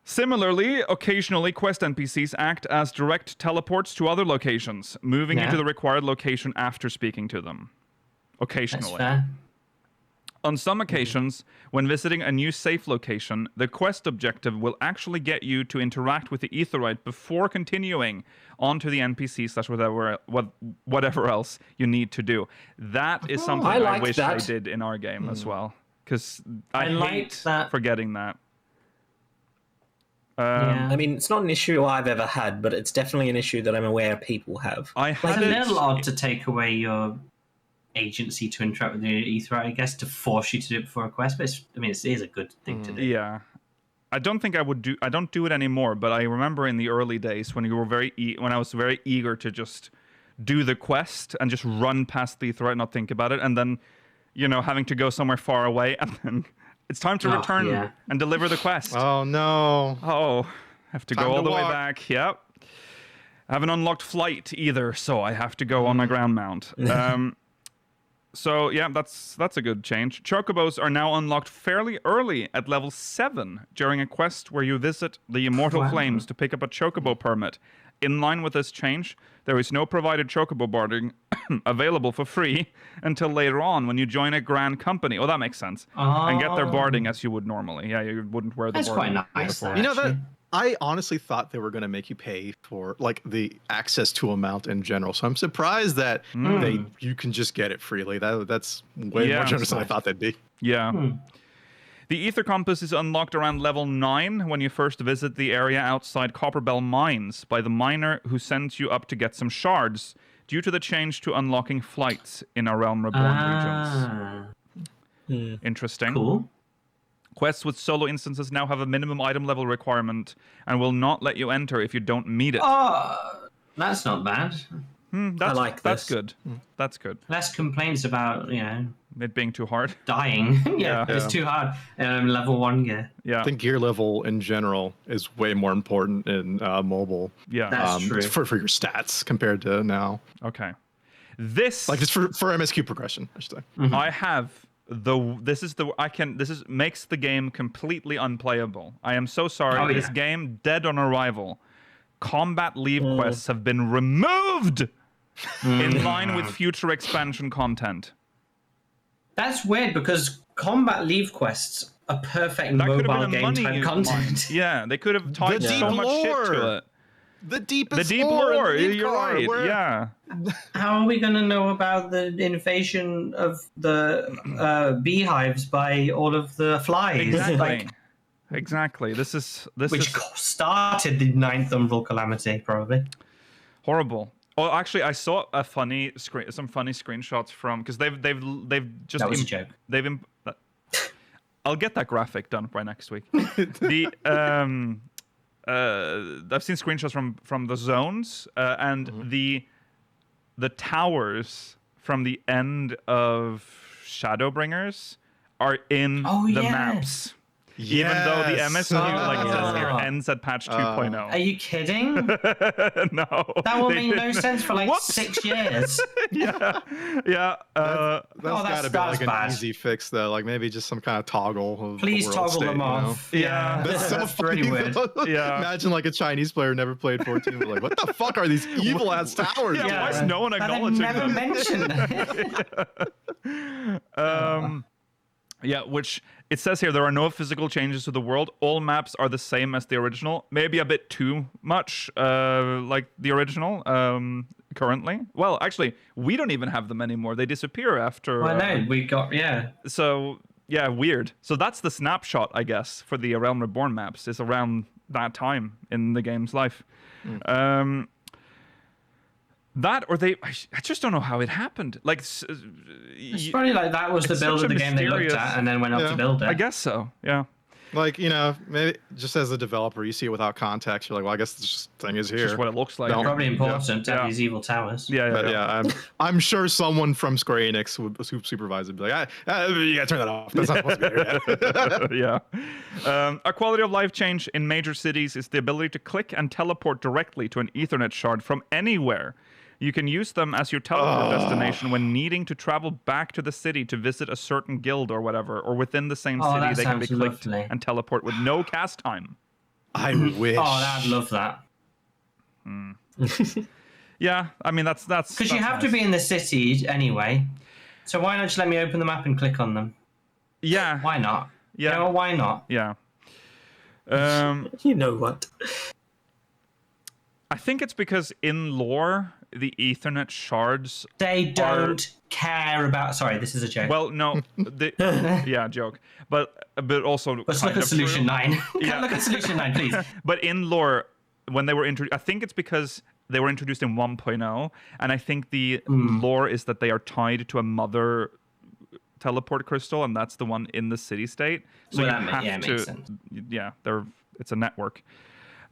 Similarly, occasionally quest NPCs act as direct teleports to other locations, moving you to the required location after speaking to them. That's Occasionally. fair. On some occasions, when visiting a new safe location, the quest objective will actually get you to interact with the Aetheryte before continuing onto the NPC/whatever else you need to do. That is something I wish I did in our game as well, because I hate forgetting that. Yeah. It's not an issue I've ever had, but it's definitely an issue that I'm aware people have. It's a little odd to take away your agency to interact with the Aetheryte, I guess, to force you to do it before a quest. But it is a good thing to do. Yeah, I don't think I don't do it anymore. But I remember in the early days when you were when I was very eager to just do the quest and just run past the Aetheryte, not think about it, and then having to go somewhere far away, and then it's time to return and deliver the quest. Oh no! Oh, have to go all the way back. Yep. I haven't unlocked flight either, so I have to go on my ground mount. So yeah, that's a good change. Chocobos are now unlocked fairly early at level 7 during a quest where you visit the Immortal Flames to pick up a chocobo permit. In line with this change, there is no provided chocobo barding available for free until later on when you join a grand company. Oh, that makes sense. And get their barding as you would normally. Yeah, you wouldn't wear the That's barding. quite nice. You know that I honestly thought they were going to make you pay for the access to a mount in general. So I'm surprised that you can just get it freely. That's way more generous than I thought they'd be. Yeah. The Ether Compass is unlocked around level 9 when you first visit the area outside Copperbell Mines by the miner who sends you up to get some shards due to the change to unlocking flights in our Realm Reborn regions. Interesting. Cool. Quests with solo instances now have a minimum item level requirement and will not let you enter if you don't meet it. Oh, that's not bad. That's good. That's good. Less complaints about, It being too hard. dying. It's too hard. Level 1, yeah. Yeah. I think gear level in general is way more important in mobile. Yeah. That's true. For your stats compared to now. Okay. This Just for MSQ progression, I should say. I have makes the game completely unplayable. I am so sorry. This game, dead on arrival. Combat leave quests have been removed in line with future expansion content. That's weird because combat leave quests are perfect That could mobile have been a game money type content. Yeah, they could have tied so deep much shit lore. to it. The deepest The deep lore. lore, in the you're card, right. where- Yeah. How are we going to know about the invasion of the beehives by all of the flies? Exactly. Exactly. This is Started the 9th Umbral Calamity, probably. horrible. Oh, actually, I saw some funny screenshots from because they've just That was a joke. I'll get that graphic done by next week. The I've seen screenshots from the zones and the towers from the end of Shadowbringers are in the maps. Even though the Yes. MSU, like it says here, Ah. ends at patch Are 2.0. you kidding? No. That will they make no didn't. sense for like Whoops. 6 years. Yeah. Yeah. That's Oh, gotta be that's like an bad. easy fix though. Like maybe just some kind of toggle. Of Please world toggle state, them you know? off. Yeah. That's so funny. really weird. Yeah. Imagine like a Chinese player never played 14. But like, what the fuck are these evil ass towers? Yeah, why is no one And they acknowledging never them? mentioned. Yeah, which it says here there are no physical changes to the world. All maps are the same as the original. Maybe a bit too much like the original currently. Well, actually, we don't even have them anymore. They disappear after. Well, no, we got So yeah, weird. So that's the snapshot, I guess, for the Realm Reborn maps. Is around that time in the game's life. That or I just don't know how it happened. Like, It's probably like that was the it's build such of a the game they looked mysterious- at and then went up Yeah. to build it. I guess so. Yeah. Like, you know, maybe just as a developer, you see it without context. You're like, well, I guess this thing is here. Just what it looks like. No. Probably important to have Yeah. these evil towers. Yeah, But yeah. I'm sure someone from Square Enix who supervised would be like, you gotta turn that off. That's not supposed to be here. Yeah. A quality of life change in major cities is the ability to click and teleport directly to an Ethernet shard from anywhere. You can use them as your teleport destination when needing to travel back to the city to visit a certain guild or whatever, or within the same Oh, city that they can be sounds clicked lovely. and teleport with no cast time. I wish. Oh, I'd love that. Yeah, I mean that's Because you have to be in the city anyway. So why not just let me open the map and click on them? Yeah. Why not? Yeah. You know, why not? Yeah. You know what? I think it's because in lore the Ethernet shards. They don't care about. Sorry, this is a joke. Well, no, yeah, joke, but also. Let's kind look at of Solution true. 9. Yeah. Look at Solution 9, please. But in lore, when they were introduced, I think it's because they were introduced in 1.0, and I think the lore is that they are tied to a mother teleport crystal, and that's the one in the city state. So Well, you that have makes to, sense. yeah, it's a network.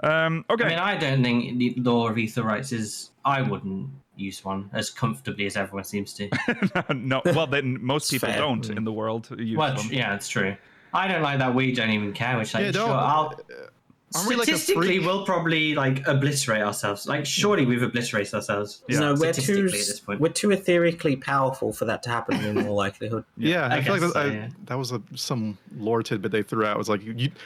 Okay. I mean, I don't think the law of ether rights is. I wouldn't use one as comfortably as everyone seems to. No, well, then most people fair. don't in the world use Well, them. yeah, it's true. I don't like that we don't even care. Which, like, Yeah, sure, don't- I'll. Aren't we like a Statistically, freak? we'll probably like obliterate ourselves. Like, surely we've obliterated ourselves. Yeah. No, we're Statistically too at this point. we're too etherically powerful for that to happen in all likelihood. Yeah, I feel like guess that, so, yeah. that was some lore tidbit they threw out. Was like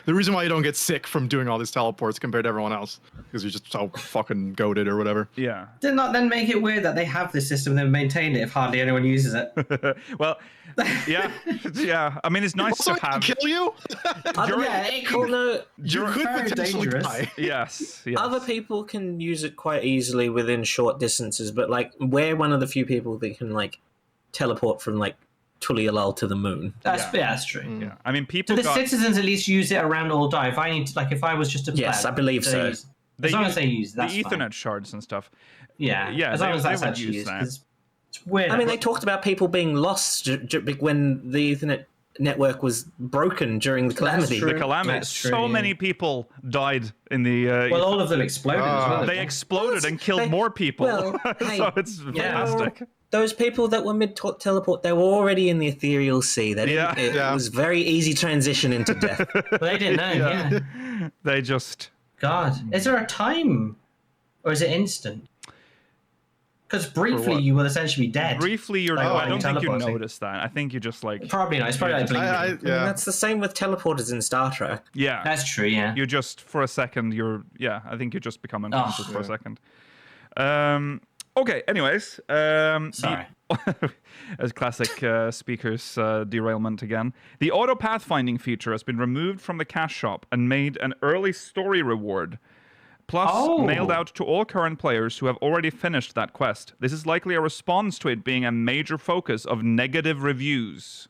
the reason why you don't get sick from doing all these teleports compared to everyone else because you're just so fucking goated or whatever. Yeah. Did not then make it weird that they have this system and they maintain it if hardly anyone uses it? Well, yeah, yeah. I mean, it's nice Also, to it can have. kill you. Yeah, it Well, could, no, You could very potentially dangerous. die. Yes, yes. other people can use it quite easily within short distances, but like we're one of the few people that can like teleport from like Tulialal to the moon. that's true. Yeah, I mean, Do people the got. citizens at least use it around all die? If I need to, like, if I was just a Yes, pleb, I believe do so. they use- They as long use as they use it, that's the fine. Ethernet shards and stuff. Yeah, Yeah, as long as they that's would actually use used. that. 'Cause it's weird. I mean, they talked about people being lost when the Ethernet network was broken during the calamity. true. The calamity. That's true, So yeah. many people died in the. well, all of them exploded as well. they exploded and killed They- more people. well, hey, so it's yeah. fantastic. Those people that were mid-teleport, they were already in the ethereal sea. They didn't, Yeah. it Yeah. was very easy transition into death. But they didn't know. Yeah. They just. God, is there a time, or is it instant? Because briefly what? you will essentially be dead. Briefly, you're. Like, I while don't you're think you teleporting. notice that. I think you just like. Probably not. It's probably like blinking. I, I mean, yeah. that's the same with teleporters in Star Trek. Yeah. That's true. Yeah. You just for a second. I think you just become unconscious for a Yeah. second. Okay. Anyways. Sorry. As classic speakers derailment again. The auto pathfinding feature has been removed from the cash shop and made an early story reward. Plus, Oh. mailed out to all current players who have already finished that quest. This is likely a response to it being a major focus of negative reviews.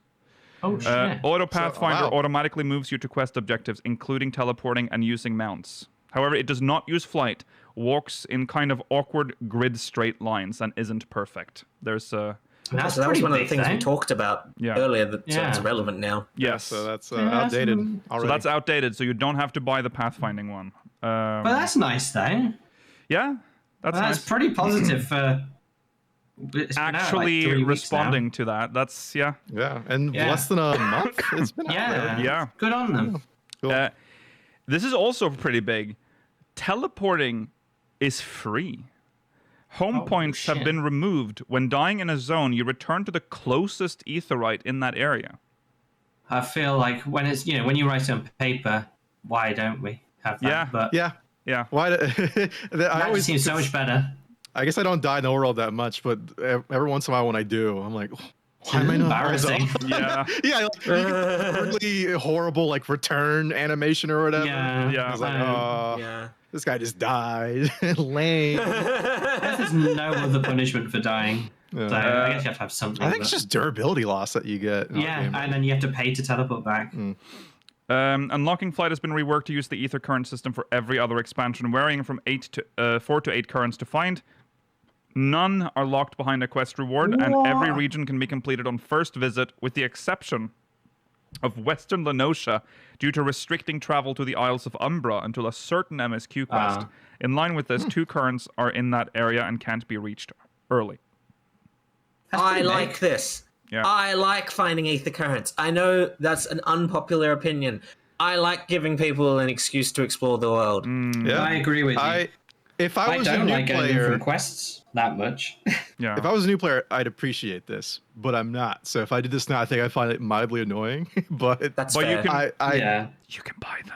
Oh shit. Auto Pathfinder wow. automatically moves you to quest objectives, including teleporting and using mounts. However, it does not use flight, walks in kind of awkward grid straight lines, and isn't perfect. There's That's So that was pretty one of the big things we thing. talked about Yeah. earlier, so Yeah. it's relevant now. yes. So that's Yeah, that's outdated some- already. So that's outdated, so you don't have to buy the pathfinding one. But that's nice though. Yeah, that's That's nice. pretty positive for. It's been out, like, Actually 3 weeks responding now. to that. That's, yeah. Yeah, and Yeah. less than a month. It's been out Yeah. there. Yeah. Good on them. Cool. This is also pretty big. Teleporting is free. Home points have shit. been removed. When dying in a zone, you return to the closest aetherite in that area. I feel like when it's when you write it on paper, why don't we have that? Yeah. But Yeah. Why? that just seems so much better. I guess I don't die in the world that much, but every once in a while when I do, I'm like, why am I not Embarrassing. Yeah. Yeah, like, really horrible like return animation or whatever. Yeah. I was like, Yeah. this guy just died. Lame. There's no other punishment for dying. Yeah. So I guess you have to have something. I think it's just durability loss that you get. in our yeah, game. and then you have to pay to teleport back. Unlocking flight has been reworked to use the ether current system for every other expansion, varying from 4 to 8 currents to find. None are locked behind a quest reward, and every region can be completed on first visit, with the exception of Western Lenosha, due to restricting travel to the Isles of Umbra until a certain MSQ quest. In line with this, 2 currents are in that area and can't be reached early. That's I pretty like big. this. Yeah. I like finding ether currents. I know that's an unpopular opinion. I like giving people an excuse to explore the world. Yeah. I agree with you. If I I was a don't new like getting player, different quests that much. Yeah. if I was a new player, I'd appreciate this, but I'm not. So if I did this now, I think I'd find it mildly annoying. But That's But you fair. can- Yeah. You can buy them.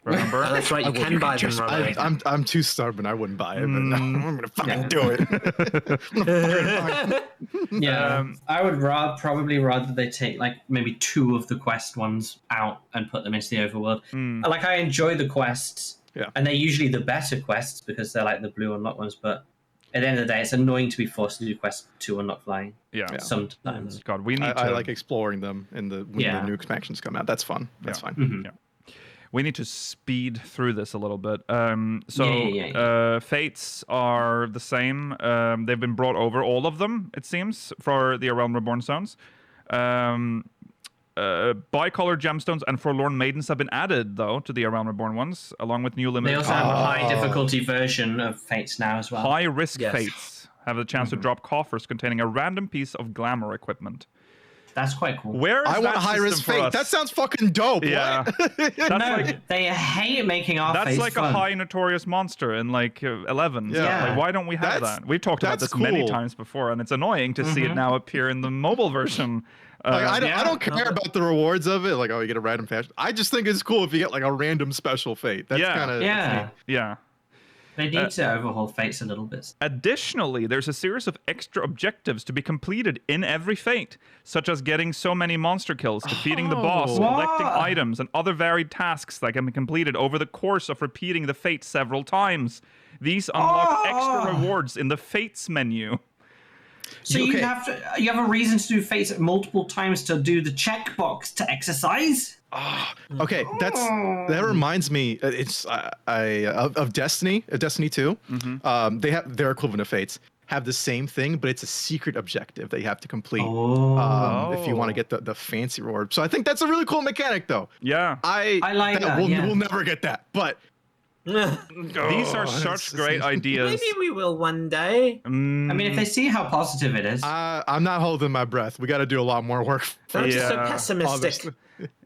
Remember? Oh, that's right. You can buy them. Robert. I'm too stubborn. I wouldn't buy it, but I'm gonna fucking do it. Yeah, I would probably rather they take like maybe 2 of the quest ones out and put them into the overworld. Like I enjoy the quests, and they're usually the better quests because they're like the blue unlock ones. But at the end of the day, it's annoying to be forced to do quest 2 unlock flying. Yeah. Sometimes. God, we need to. I like exploring them when the new expansions come out. That's fun. That's fine. Mm-hmm. Yeah. We need to speed through this a little bit. Fates are the same. They've been brought over, all of them, it seems, for the A Realm Reborn zones. Bicolor gemstones and Forlorn Maidens have been added, though, to the A Realm Reborn ones, along with new They limited also have a high difficulty version of Fates now as well. high-risk Yes. fates have the chance to drop coffers containing a random piece of glamour equipment. That's quite cool. Where is I want that a high risk system for fate. us? That sounds fucking dope. Yeah. What? That's No, like they hate making our that's face like fun. a high notorious monster in like 11. Yeah. Like, why don't we have That's- that? We've talked about that's this many cool. times before, and it's annoying to see it now appear in the mobile version. Like, I Yeah. don't care about the rewards of it. Like, oh, you get a random fashion. I just think it's cool if you get like a random special fate. That's Yeah. kind of Yeah, Yeah. they need to overhaul Fates a little bit. Additionally, there's a series of extra objectives to be completed in every fate, such as getting so many monster kills, defeating the boss, collecting What? items, and other varied tasks that can be completed over the course of repeating the fate several times. These unlock extra rewards in the fates menu. So Okay. you have a reason to do Fates multiple times to do the checkbox to exercise. Okay, that reminds me. It's of Destiny, Destiny 2. They have their equivalent of Fates have the same thing, but it's a secret objective that you have to complete if you want to get the fancy reward. So I think that's a really cool mechanic, though. Yeah. I like that, We'll, yeah. we'll never get that, but These are such great ideas. Maybe we will one day. I mean, if they see how positive it is, I'm not holding my breath. We got to do a lot more work. Don't be so Yeah. pessimistic. Obviously.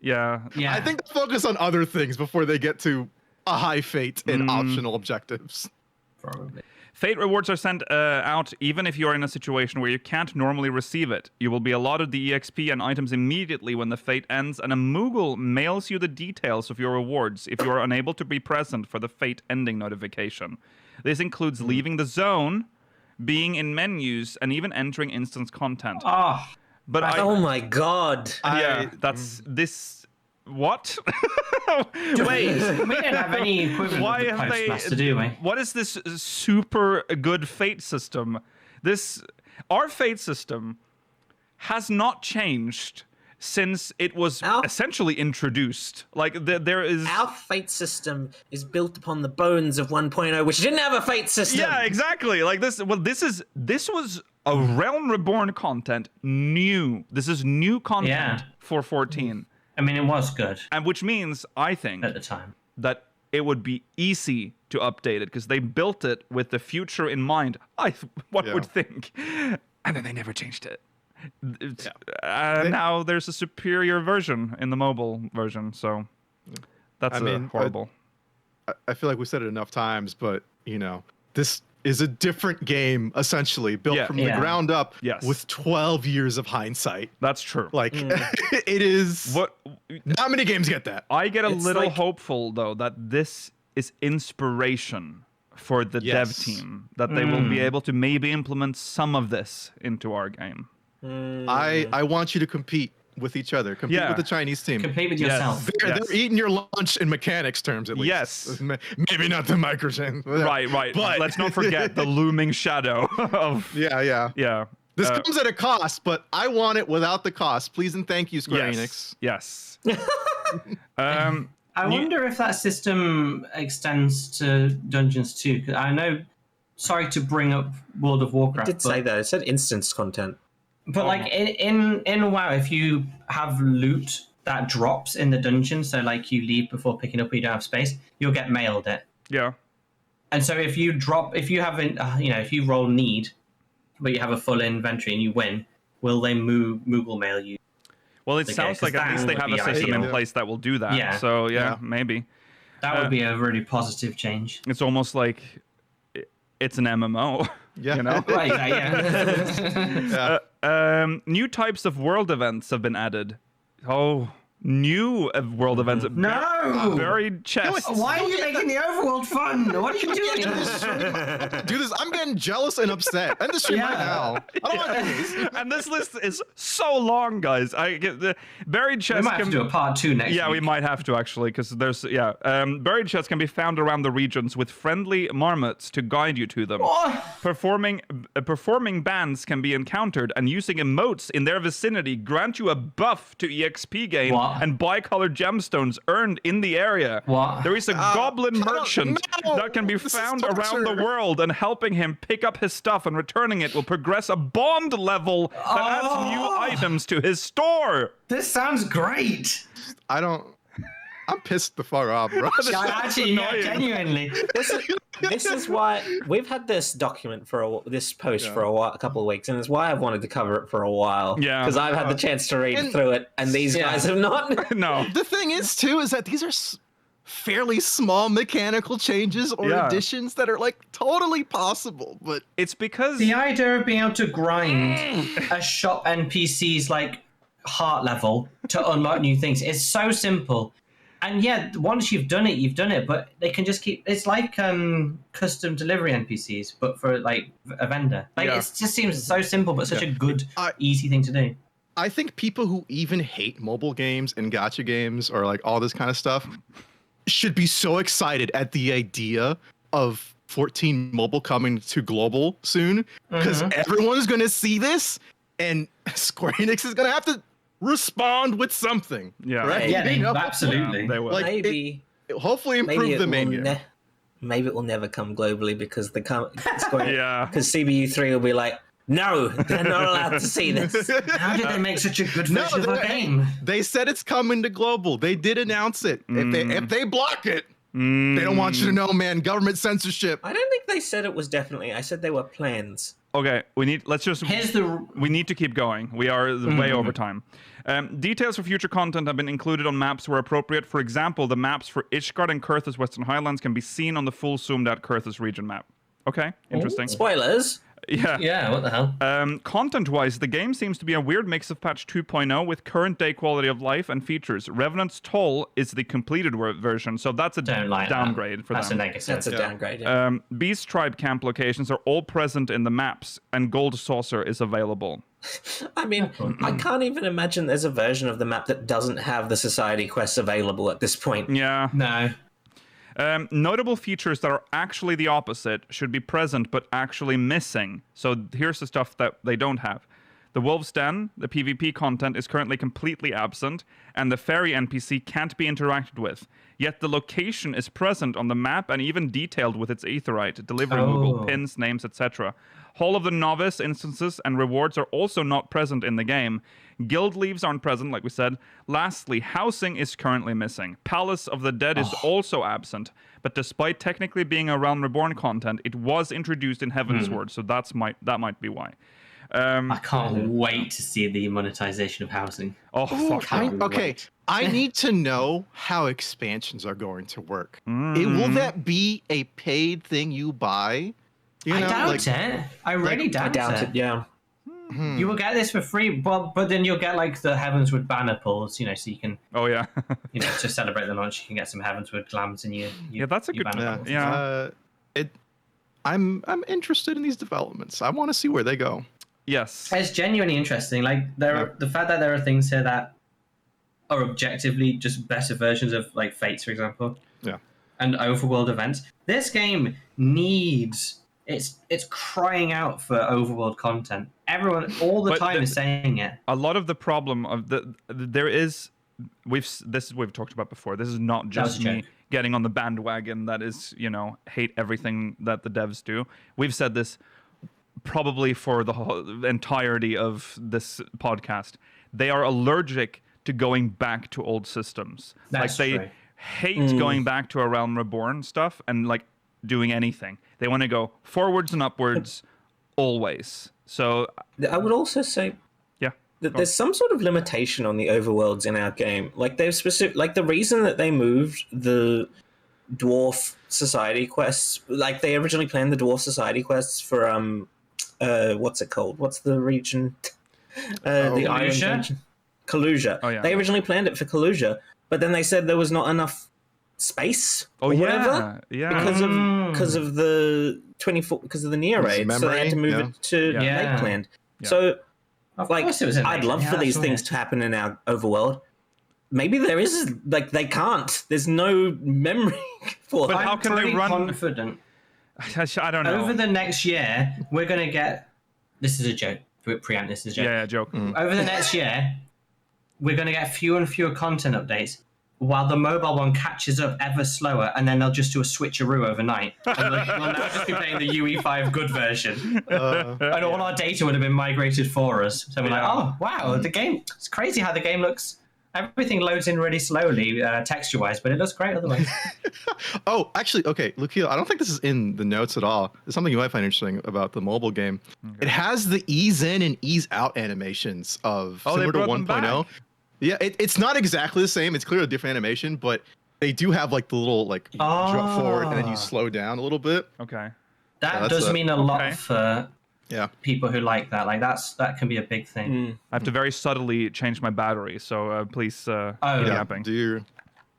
Yeah. yeah, I think they'll focus on other things before they get to a high fate and optional objectives. probably. Fate rewards are sent out even if you are in a situation where you can't normally receive it. You will be allotted the EXP and items immediately when the fate ends, and a Moogle mails you the details of your rewards if you are unable to be present for the fate ending notification. This includes leaving the zone, being in menus, and even entering instance content. Oh, But Oh my god. yeah, that's this. What? wait, we don't have any equivalent Why of the have Postmaster, they? do we? What is this super good fate system? Our fate system has not changed since it was essentially introduced. Like there is. Our fate system is built upon the bones of 1.0, which didn't have a fate system. Yeah, exactly. Like this. Well, this was a Realm Reborn content. New. This is new content for 14. I mean, it was good And which means, I think, at the time. that it would be easy to update it because they built it with the future in mind. One would think. And then they never changed it. Now there's a superior version in the mobile version, so That's horrible. I feel like we said it enough times, but this is a different game essentially built from the ground up with 12 years of hindsight. That's true. Like it is. Not many games get that. I get a little hopeful though that this is inspiration for the dev team, that they will be able to maybe implement some of this into our game. I want you to compete with each other. Compete with the Chinese team. Compete with yourself. They're eating your lunch in mechanics terms, at least. Yes. Maybe not the microtransactions. Right. But let's not forget the looming shadow of... Yeah. This comes at a cost, but I want it without the cost. Please and thank you, Square Enix. Yes. I wonder if that system extends to Dungeons too. 'Cause I know, sorry to bring up World of Warcraft. It did say that. It said instance content. But like in WoW, if you have loot that drops in the dungeon, so like you leave before picking up, or you don't have space, you'll get mailed it. Yeah. And so if you haven't, if you roll need, but you have a full inventory and you win, will they Moogle mail you? Well, it sounds like at least they have a system in place that will do that. Yeah. So maybe. That would be a really positive change. It's almost like it's an MMO. Yeah. Right. New types of world events have been added. Oh, new world events. No! Buried chests. Why are you making the overworld fun? What are you doing? Do this. I'm getting jealous and upset. End the stream right now. I don't want to do this. And this list is so long, guys. I get the buried chests. We might have to do a part 2 next week. We might have to actually, because there's buried chests can be found around the regions with friendly marmots to guide you to them. Performing bands can be encountered, and using emotes in their vicinity grant you a buff to EXP gain and bicolored gemstones earned in the area. There is a goblin merchant that can be found around the world, and helping him pick up his stuff and returning it will progress a bond level that adds new items to his store. This sounds great. I'm pissed the fuck off, bro. Actually, genuinely. This is why we've had this document for this post for a couple of weeks, and it's why I've wanted to cover it for a while. Yeah, because I've had the chance to read through it, and these guys have not. No. The thing is, too, is that these are fairly small mechanical changes or additions that are like totally possible, but it's because the idea of being able to grind a shop NPC's like heart level to unlock new things is so simple. And once you've done it, but they can just keep. It's like custom delivery NPCs, but for like a vendor. Like it just seems so simple, but such a good, easy thing to do. I think people who even hate mobile games and gacha games or like all this kind of stuff should be so excited at the idea of 14 mobile coming to global soon, because everyone's going to see this, and Square Enix is going to have to respond with something. Right? Absolutely. They will. Like, maybe hopefully improve the main game. Maybe it will never come globally because because CBU3 will be like, no, they're not allowed to see this. How did they make such a good version of our game? They said it's coming to global. They did announce it. If they block it, they don't want you to know, man. Government censorship. I don't think they said it was definitely. I said they were plans. Okay, we need to keep going. We are way over time. Details for future content have been included on maps where appropriate. For example, the maps for Ishgard and Kurthus Western Highlands can be seen on the full zoomed-out Kurthus region map. Okay, interesting. Spoilers. Yeah, what the hell? Content-wise, the game seems to be a weird mix of patch 2.0 with current-day quality of life and features. Revenant's Toll is the completed version, so that's a downgrade for them. That's a negative. That's a downgrade. Yeah. Beast Tribe camp locations are all present in the maps, and Gold Saucer is available. I mean, I can't even imagine there's a version of the map that doesn't have the society quests available at this point. Yeah. No. Notable features that are actually the opposite should be present but actually missing. So here's the stuff that they don't have. The Wolf's Den, the PvP content, is currently completely absent, and the Fairy NPC can't be interacted with. Yet the location is present on the map and even detailed with its aetherite, delivering Moogle pins, names, etc. Hall of the Novice instances and rewards are also not present in the game. Guild leaves aren't present, like we said. Lastly, housing is currently missing. Palace of the Dead is also absent, but despite technically being a Realm Reborn content, it was introduced in Heavensward, so that might be why. I can't wait to see the monetization of housing. Oh, fuck. Okay, I need to know how expansions are going to work. Will that be a paid thing you buy? I doubt it. I really doubt it. Yeah. You will get this for free, but then you'll get like the Heavensward banner pulls, so you can, Oh, yeah. to celebrate the launch, you can get some Heavensward glams in your Yeah, that's a good- banner pulls. Yeah. I'm interested in these developments. I want to see where they go. Yes. It's genuinely interesting. Like the fact that there are things here that are objectively just better versions of like Fates, for example. Yeah. And overworld events. This game needs. It's crying out for overworld content. Everyone all the time is saying it. A lot of the problem of there is we've talked about before. This is not just me getting on the bandwagon that is, hate everything that the devs do. We've said this probably for the whole entirety of this podcast. They are allergic to going back to old systems. That's like they true. hate going back to a Realm Reborn stuff and like doing anything. They want to go forwards and upwards always. So I would also say that there's some sort of limitation on the overworlds in our game. Like they've the reason that they moved the Dwarf Society quests, like they originally planned the Dwarf Society quests for what's it called? What's the region? The island region. Kalusia. Oh, yeah. They originally planned it for Kalusia, but then they said there was not enough space or whatever because of the 24 because of the near raid, so they had to move it to Lakeland. Yeah. So Of course it was in I'd love for these things to happen in our overworld. Maybe there is they can't. There's no memory for. But how can they run? Confident. I don't know. Over the next year, we're gonna get. This is a joke. Preempt. This is a joke. Yeah, joke. Over the next year, we're gonna get fewer and fewer content updates, while the mobile one catches up ever slower, and then they'll just do a switcheroo overnight. And we'll now just be playing the UE5 good version. And all our data would have been migrated for us. So we're like, oh, wow, the game, it's crazy how the game looks. Everything loads in really slowly, texture-wise, but it looks great otherwise. Oh, actually, okay, Lucia, I don't think this is in the notes at all. It's something you might find interesting about the mobile game. Okay. It has the ease in and ease out animations of similar to 1.0. Yeah, it's not exactly the same. It's clearly a different animation, but they do have like the little like you drop forward and then you slow down a little bit. Okay. That does mean a lot for people who like that. Like that can be a big thing. I have to very subtly change my battery, so please keep yapping. Dear.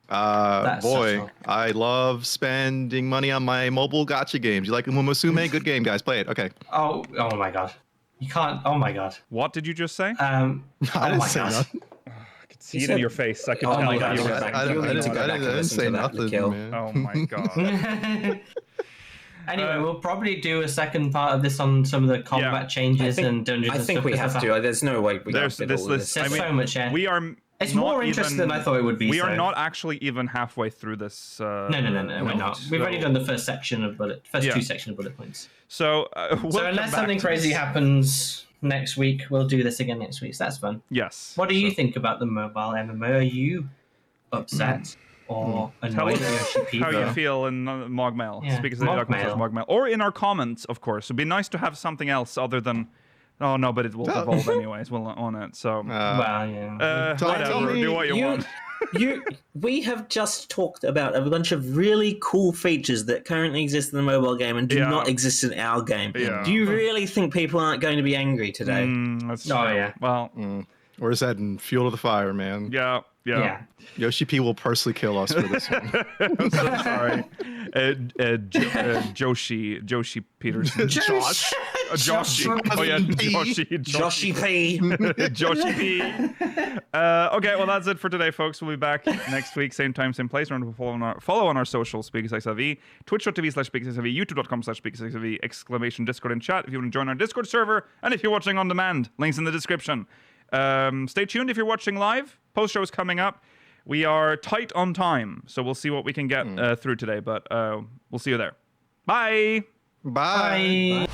Boy, I love spending money on my mobile gacha games. You like Umusume? Good game, guys. Play it. Okay. Oh my god. You can't. Oh my god. What did you just say? I didn't say nothing. See it in your face. I can tell my that God. you were I didn't say nothing, man. Oh my god. Anyway, we'll probably do a second part of this on some of the combat changes and dungeons. I think we have to. There's no way we have to do all this. There's so much. We are. It's more interesting than I thought it would be. We are not actually even halfway through this. No, we're not. We've already done the first section of two sections of bullet points. So, so unless something crazy happens next week, we'll do this again next week. So that's fun. Yes. What do you think about the mobile MMO? Are you upset or annoyed? Tell us how you feel in MogMail. Yeah. Speak as MogMail. Or in our comments, of course. It'd be nice to have something else other than. Oh no, but it will evolve anyways. We'll own it. So. Whatever. Do what you want. We have just talked about a bunch of really cool features that currently exist in the mobile game and do not exist in our game. Yeah. Do you really think people aren't going to be angry today? That's true. Yeah. Well. Or is that in Fuel to the Fire, man? Yeah. Yoshi P will personally kill us for this one. I'm so sorry. Joshi Peterson. Josh. Joshi. Oh yeah, Joshi P. Joshi P. Okay, well that's it for today, folks. We'll be back next week, same time, same place. Remember to follow on our socials, SpeakXIV, twitch.tv/SpeakXIV, youtube.com/SpeakXIV, Discord and chat if you want to join our Discord server, and if you're watching on demand, links in the description. Stay tuned if you're watching live. Post show is coming up. We are tight on time, so we'll see what we can get through today, but we'll see you there. Bye. Bye. Bye.